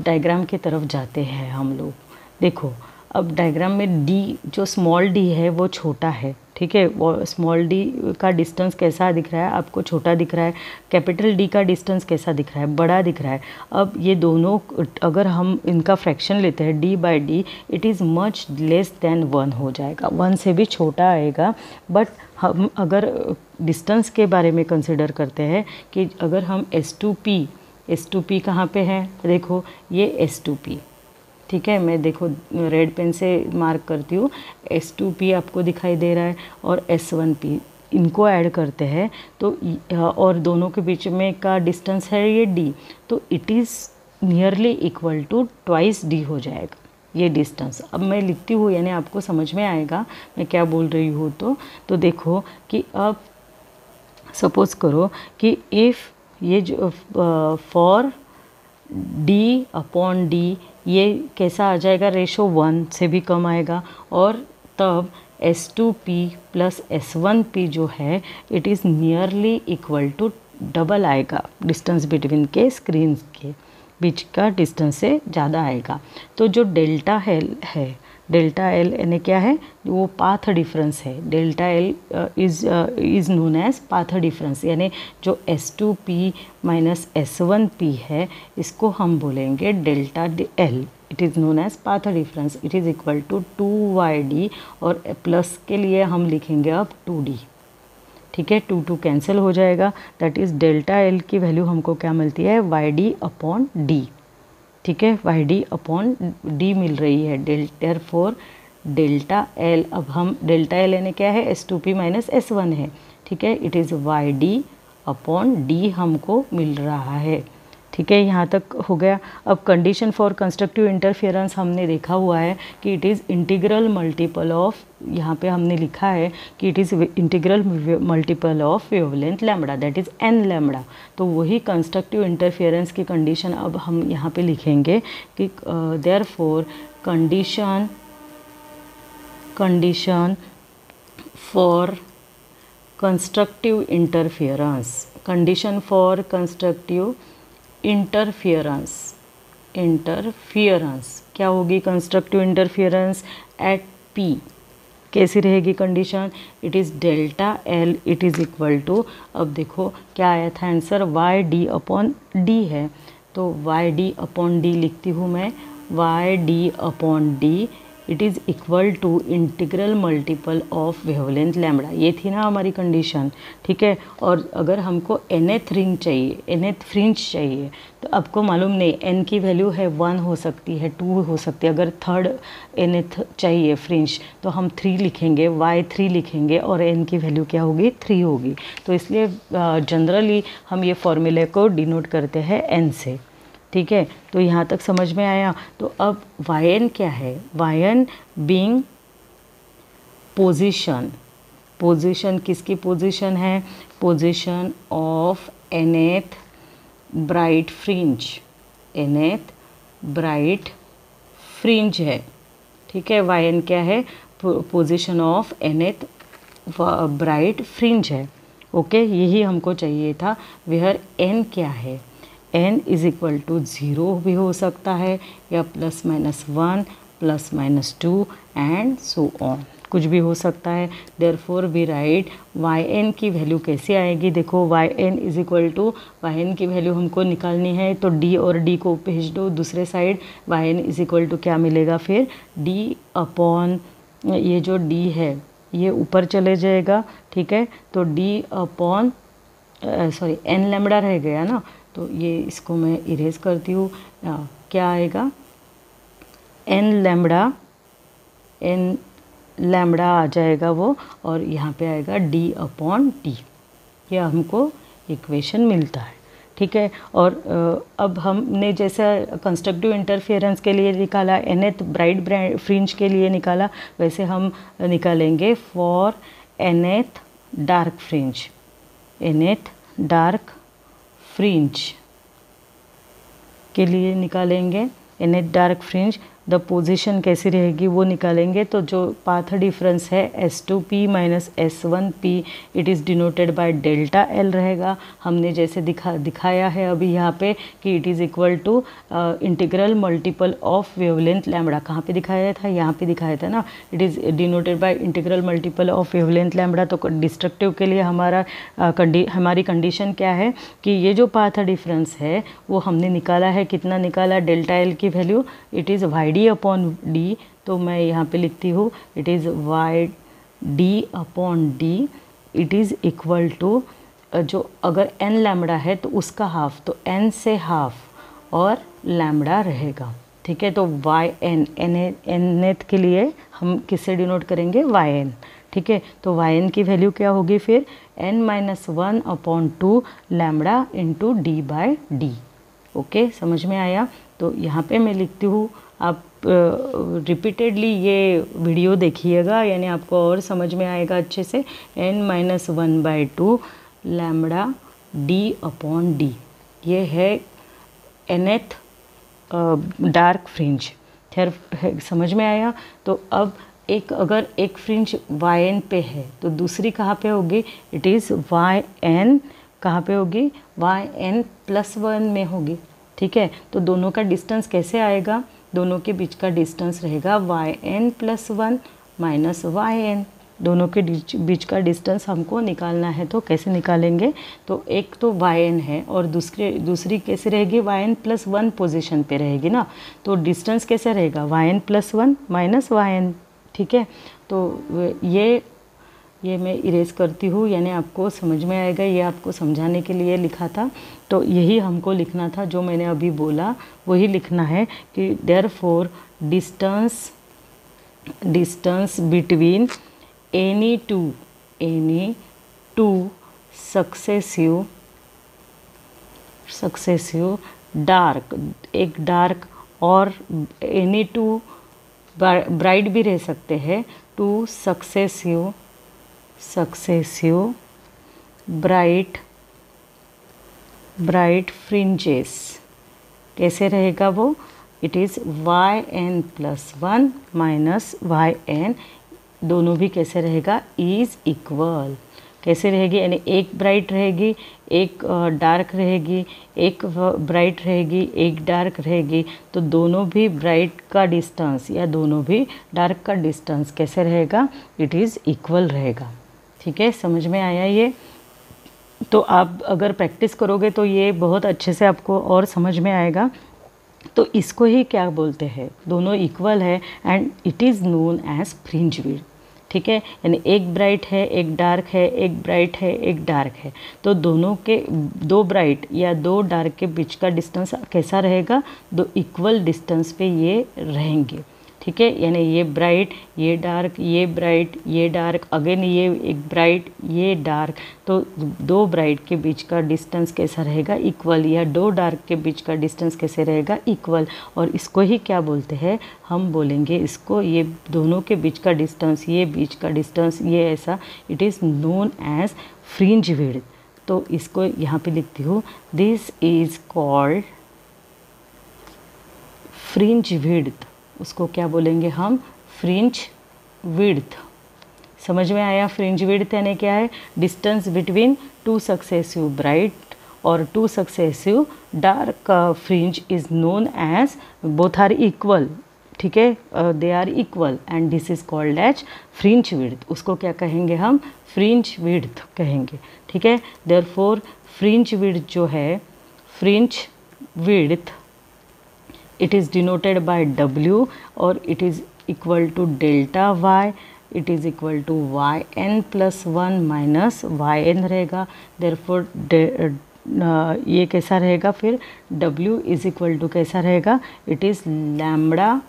S1: डायग्राम की तरफ जाते हैं हम लोग। देखो अब डायग्राम में डी, जो स्मॉल डी है वो छोटा है, ठीक है, वो स्मॉल डी का डिस्टेंस कैसा दिख रहा है आपको, छोटा दिख रहा है। कैपिटल डी का डिस्टेंस कैसा दिख रहा है, बड़ा दिख रहा है। अब ये दोनों अगर हम इनका फ्रैक्शन लेते हैं D by D, it is much less than 1 हो जाएगा, 1 से भी छोटा आएगा। बट हम अगर डिस्टेंस के बारे में कंसिडर करते हैं कि अगर हम S2P कहाँ पे है, देखो ये S2P, ठीक है, मैं देखो रेड पेन से मार्क करती हूँ, S2P आपको दिखाई दे रहा है और S1P, इनको ऐड करते हैं तो और दोनों के बीच में का डिस्टेंस है ये D, तो it is nearly equal to twice D हो जाएगा ये डिस्टेंस। अब मैं लिखती हूँ, यानी आपको समझ में आएगा मैं क्या बोल रही हूँ। तो देखो कि अब सपोज़ करो कि इफ़ ये जो फॉर D अपॉन D ये कैसा आ जाएगा, रेशो 1 से भी कम आएगा, और तब S2P प्लस S1P जो है it is nearly equal to double आएगा, डिस्टेंस बिटवीन के स्क्रीन के बीच का डिस्टेंस से ज़्यादा आएगा। तो जो डेल्टा है डेल्टा एल यानी क्या है, वो पाथ डिफरेंस है। Delta L is known as path difference, यानी जो S2P माइनस S1P है इसको हम बोलेंगे delta L, it is known as path difference, it is equal to 2YD और प्लस के लिए हम लिखेंगे अब 2D, ठीक है, 2 कैंसिल हो जाएगा, दैट इज़ डेल्टा एल की वैल्यू हमको क्या मिलती है, YD अपॉन D, ठीक है, YD अपॉन D मिल रही है, देयरफॉर डेल्टा एल, अब हम डेल्टा एल यानी क्या है, S2P माइनस S1 है, ठीक है, it is YD upon D हमको मिल रहा है, ठीक है, यहाँ तक हो गया। अब कंडीशन फॉर कंस्ट्रक्टिव इंटरफेरेंस हमने देखा हुआ है कि it is integral multiple of, यहाँ पे हमने लिखा है कि it is integral multiple of wavelength lambda, that is n lambda. तो वही कंस्ट्रक्टिव इंटरफेरेंस की कंडीशन अब हम यहाँ पे लिखेंगे कि therefore condition for constructive interference, condition for constructive interference क्या होगी, कंस्ट्रक्टिव इंटरफियरेंस एट P कैसी रहेगी condition, it is delta L it is equal to, अब देखो क्या आया था आंसर, YD अपॉन D है, तो YD अपॉन D लिखती हूँ मैं, YD upon D it is equal to integral multiple of wavelength lambda, ये थी ना हमारी कंडीशन, ठीक है। और अगर हमको nth रिंग चाहिए, nth फ्रिंज चाहिए, तो आपको मालूम नहीं n की वैल्यू है 1 हो सकती है, 2 हो सकती है, अगर थर्ड nth चाहिए फ्रिंज तो हम 3 लिखेंगे, Y3 लिखेंगे और n की वैल्यू क्या होगी, 3 होगी। तो इसलिए जनरली हम ये फॉर्मूले को डिनोट करते हैं n से, ठीक है। तो यहाँ तक समझ में आया। तो अब Yn क्या है, Yn बीइंग पोजीशन किसकी पोजीशन है, position of nth bright fringe है, ठीक है। Yn क्या है, position of nth bright fringe है, ओके, यही हमको चाहिए था। वेयर n क्या है, n इज इक्वल टू 0 भी हो सकता है या ±1 ±2 एंड सो ऑन, कुछ भी हो सकता है। देयरफॉर वी राइट Yn की वैल्यू कैसे आएगी, देखो Yn is equal to, Yn की वैल्यू हमको निकालनी है तो d और d को भेज दो दूसरे side, Yn is equal to क्या मिलेगा फिर, d अपॉन ये जो d है ये ऊपर चले जाएगा, ठीक है। तो d upon sorry N lambda रह गया ना, तो ये इसको मैं इरेज करती हूँ। क्या आएगा, एन लैम्बडा आ जाएगा वो, और यहाँ पे आएगा डी अपॉन टी। यह हमको इक्वेशन मिलता है, ठीक है। और अब हमने जैसा कंस्ट्रक्टिव इंटरफेरेंस के लिए निकाला, nth ब्राइट फ्रिंज के लिए निकाला, वैसे हम निकालेंगे for nth dark fringe. nth dark fringe के लिए निकालेंगे nth dark fringe. The position कैसी रहेगी वो निकालेंगे। तो जो पाथ डिफरेंस है S2P minus S1P, it is denoted by delta L रहेगा। हमने जैसे दिखाया है अभी यहाँ पे कि it is equal to integral multiple of wavelength lambda. कहाँ पे दिखाया था, यहाँ पे दिखाया था ना। It is denoted by integral multiple of wavelength lambda. तो डिस्ट्रक्टिव के लिए हमारी कंडीशन क्या है कि ये जो पाथ डिफरेंस है वो हमने निकाला है, कितना निकाला, डेल्टा L की value it is Y D upon D. तो मैं यहाँ पे लिखती हूँ it is Y D upon D, it is equal to जो अगर n लैम्बडा है तो उसका हाफ, तो n से हाफ और लैम्बडा रहेगा, ठीक है। तो वाई nth के लिए हम किससे डिनोट करेंगे, वाई n, ठीक है। तो वाई n की वैल्यू क्या होगी फिर, n minus 1 upon 2 lambda into D by D. Okay, समझ में आया। तो यहाँ पे मैं लिखती हूँ, आप रिपीटेडली ये वीडियो देखिएगा, यानी आपको और समझ में आएगा अच्छे से। n minus 1/2 lambda D upon D, ये है nth डार्क फ्रिंज। खैर समझ में आया। तो अब अगर एक फ्रिंज yn पे है तो दूसरी कहाँ पे होगी, इट इज़ yn कहाँ पे होगी, yn प्लस 1 में होगी, ठीक है। तो दोनों का डिस्टेंस कैसे आएगा, दोनों के बीच का डिस्टेंस रहेगा yn प्लस 1 माइनस yn। दोनों के बीच का डिस्टेंस हमको निकालना है, तो कैसे निकालेंगे, तो एक तो yn है और दूसरी कैसे रहेगी, yn प्लस 1 पोजीशन पे रहेगी ना। तो डिस्टेंस कैसे रहेगा, yn प्लस 1 माइनस yn, ठीक है। तो ये मैं इरेज करती हूँ, यानी आपको समझ में आएगा। ये आपको समझाने के लिए लिखा था, तो यही हमको लिखना था, जो मैंने अभी बोला वही लिखना है कि therefore distance between any two successive dark, एक डार्क और एनी टू ब्राइट भी रह सकते हैं, टू सक्सेसिव ब्राइट फ्रिंजेस। कैसे रहेगा वो, it is yn plus 1 minus yn, दोनों भी कैसे रहेगा, इज़ इक्वल। कैसे रहेगी, यानी एक ब्राइट रहेगी, एक डार्क रहेगी, एक ब्राइट रहेगी, एक डार्क रहेगी। तो दोनों भी ब्राइट का डिस्टेंस या दोनों भी डार्क का डिस्टेंस कैसे रहेगा, इट इज़ इक्वल रहेगा, ठीक है। समझ में आया ये। तो आप अगर प्रैक्टिस करोगे तो ये बहुत अच्छे से आपको और समझ में आएगा। तो इसको ही क्या बोलते हैं, दोनों इक्वल है and it is known as fringe width, ठीक है। यानी एक ब्राइट है, एक डार्क है, एक ब्राइट है, एक डार्क है। तो दोनों के, दो ब्राइट या दो डार्क के बीच का डिस्टेंस कैसा रहेगा, दो इक्वल डिस्टेंस पे ये रहेंगे, ठीक है। यानी ये ब्राइट, ये डार्क, ये ब्राइट, ये डार्क, अगेन ये एक ब्राइट, ये डार्क। तो दो ब्राइट के बीच का डिस्टेंस कैसा रहेगा, इक्वल, या दो डार्क के बीच का डिस्टेंस कैसे रहेगा, इक्वल। और इसको ही क्या बोलते हैं, हम बोलेंगे इसको, ये दोनों के बीच का डिस्टेंस, ये बीच का डिस्टेंस, ये ऐसा, it is known as fringe width. तो इसको यहाँ पे लिखती हूँ, this is called fringe width. उसको क्या बोलेंगे हम, फ्रिंज विड्थ। समझ में आया, फ्रिंज विड्थ यानी क्या है, distance between two successive bright और two successive dark fringe is known as, both are equal, ठीक है, they are equal and this is called as fringe width. उसको क्या कहेंगे हम, फ्रिंज विड्थ कहेंगे, ठीक है। देयरफॉर फ्रिंज विड्थ जो है, fringe width it is denoted by W और it is equal to delta Y it is equal to Y N plus one minus Y N रहेगा। देयरफॉर ये कैसा रहेगा फिर, W इज़ इक्वल टू कैसा रहेगा, it is lambda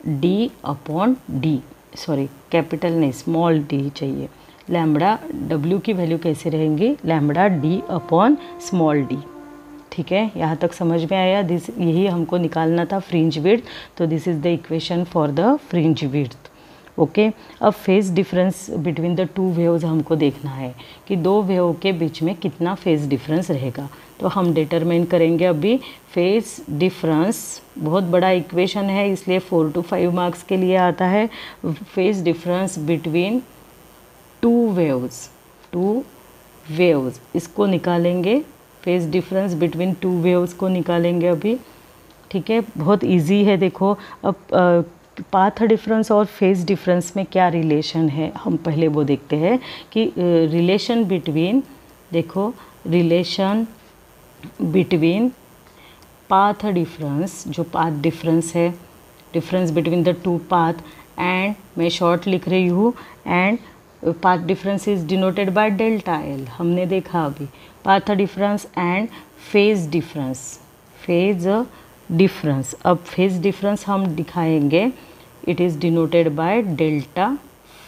S1: D upon D, sorry capital नहीं small D चाहिए, lambda W की वैल्यू कैसे रहेंगी, lambda D upon small D. ठीक है, यहाँ तक समझ में आया। दिस यही हमको निकालना था फ्रिंज विड्थ, तो this is the equation for the fringe width. Okay, अब phase difference between the two waves हमको देखना है कि दो वेव के बीच में कितना फेज डिफरेंस रहेगा। तो हम डिटरमाइन करेंगे अभी फेज डिफरेंस, बहुत बड़ा इक्वेशन है इसलिए 4 to 5 मार्क्स के लिए आता है। Phase difference between two waves इसको निकालेंगे, phase difference between two waves को निकालेंगे अभी। ठीक है, बहुत इजी है। देखो अब पाथ डिफरेंस और फेज डिफरेंस में क्या रिलेशन है, हम पहले वो देखते हैं कि रिलेशन बिटवीन, देखो रिलेशन बिटवीन पाथ डिफरेंस, जो पाथ डिफरेंस है, difference between the two path, and मैं शॉर्ट लिख रही हूँ, and path difference is denoted by delta L, हमने देखा अभी। Path difference and phase difference, अब फेज डिफरेंस हम दिखाएंगे, it is denoted by delta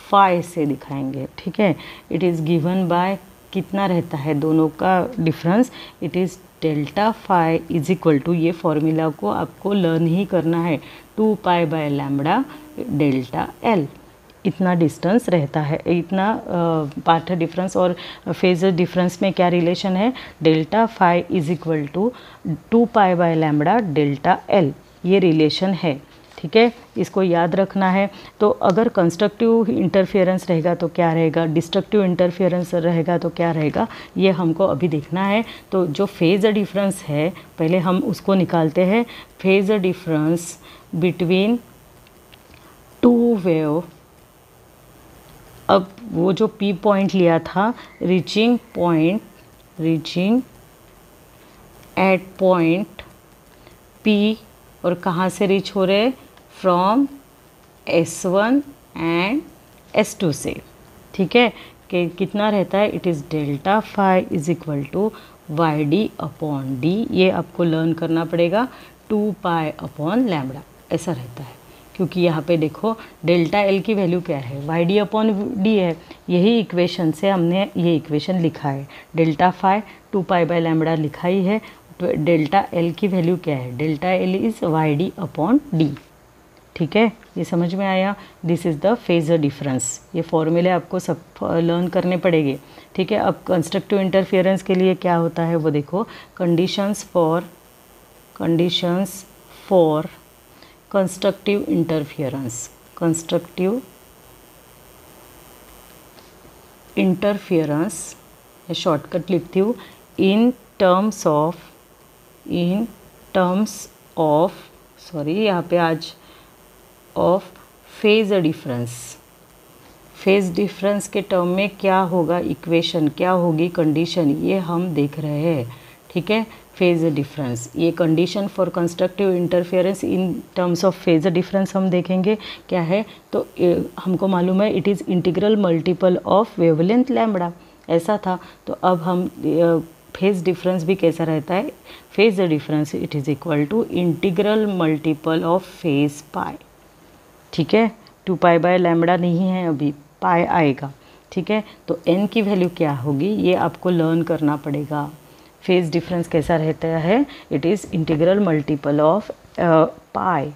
S1: phi से दिखाएंगे। ठीक है, इट इज़ गिवन बाय कितना रहता है दोनों का difference, it is delta phi is equal to, ये फॉर्मूला को आपको लर्न ही करना है, 2 pi by lambda delta L, इतना डिस्टेंस रहता है, इतना पाथ डिफरेंस और फेज डिफरेंस में क्या रिलेशन है, delta phi is equal to 2 pi by lambda delta L, ये रिलेशन है। ठीक है, इसको याद रखना है। तो अगर कंस्ट्रक्टिव इंटरफेरेंस रहेगा तो क्या रहेगा, डिस्ट्रक्टिव इंटरफेरेंस रहेगा तो क्या रहेगा, ये हमको अभी देखना है। तो जो फेज डिफरेंस है पहले हम उसको निकालते हैं। Phase difference between two wave, अब वो जो P पॉइंट लिया था, रीचिंग एट पॉइंट P, और कहाँ से रीच हो रहे, फ्रॉम S1 एंड S2 से। ठीक है, कि कितना रहता है, it is delta phi is equal to Y D upon D, ये आपको लर्न करना पड़ेगा, 2 पाई अपॉन लैम्बडा, ऐसा रहता है। क्योंकि यहाँ पे देखो डेल्टा एल की वैल्यू क्या है, वाई डी अपॉन डी है, यही इक्वेशन से हमने ये इक्वेशन लिखा है, delta phi 2 pi by lambda लिखा ही है। तो डेल्टा एल की वैल्यू क्या है, delta L is Y D upon D. ठीक है, ये समझ में आया। This is the phasor difference, ये फॉर्मूले आपको सब लर्न करने पड़ेंगे। ठीक है, अब कंस्ट्रक्टिव इंटरफेरेंस के लिए क्या होता है वो देखो, conditions for constructive interference, shortcut लिखती हूँ, इन टर्म्स ऑफ सॉरी यहाँ पे आज ऑफ फेज डिफरेंस के टर्म में क्या होगा, इक्वेशन क्या होगी, कंडीशन, ये हम देख रहे हैं। ठीक है, फेज डिफरेंस, ये condition for constructive interference in terms of phase difference हम देखेंगे क्या है। तो हमको मालूम है it is integral multiple of wavelength lambda, ऐसा था। तो अब हम फेज डिफरेंस भी कैसा रहता है, phase difference it is equal to integral multiple of phase pi. ठीक है, 2 पाई बाय लैम्बडा नहीं है अभी, पाई आएगा। ठीक है, तो n की वैल्यू क्या होगी ये आपको लर्न करना पड़ेगा। फेज डिफरेंस कैसा रहता है, it is integral multiple of pi,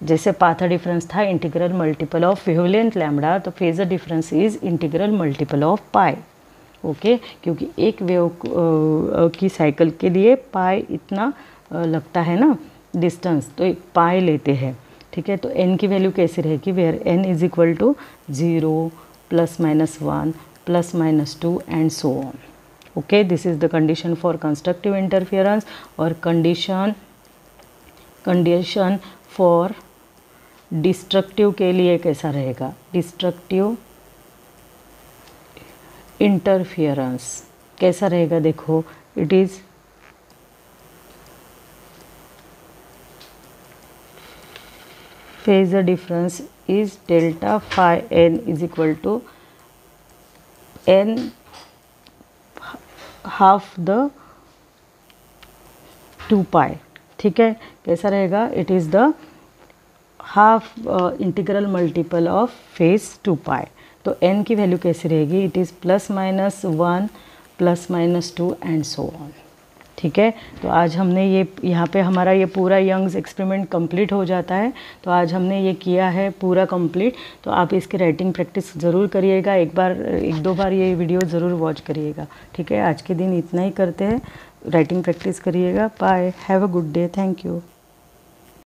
S1: जैसे पाथ डिफरेंस था integral multiple of wavelength lambda, तो phase difference is integral multiple of pi. Okay, क्योंकि एक वेव की साइकिल के लिए पाई इतना लगता है ना डिस्टेंस, तो पाई लेते हैं। ठीक है, तो n की वैल्यू कैसी रहेगी, where n is equal to 0 +-1 +-2 and so on. Okay, this is the condition for constructive interference. और कंडीशन फॉर डिस्ट्रक्टिव के लिए कैसा रहेगा, डिस्ट्रक्टिव इंटरफेरेंस कैसा रहेगा, देखो it is phasor difference is delta phi n is equal to n half the 2 पाई। ठीक है, कैसा रहेगा? It is the half integral multiple of phase 2 पाई। तो n की वैल्यू कैसी रहेगी? It is +-1 +-2 and so on. ठीक है, तो आज हमने ये यहाँ पे हमारा ये पूरा यंग्स एक्सपेरिमेंट कंप्लीट हो जाता है। तो आज हमने ये किया है पूरा कंप्लीट। तो आप इसकी राइटिंग प्रैक्टिस ज़रूर करिएगा, एक दो बार ये वीडियो ज़रूर वॉच करिएगा। ठीक है, आज के दिन इतना ही करते हैं, राइटिंग प्रैक्टिस करिएगा। Bye, have a good day, thank you.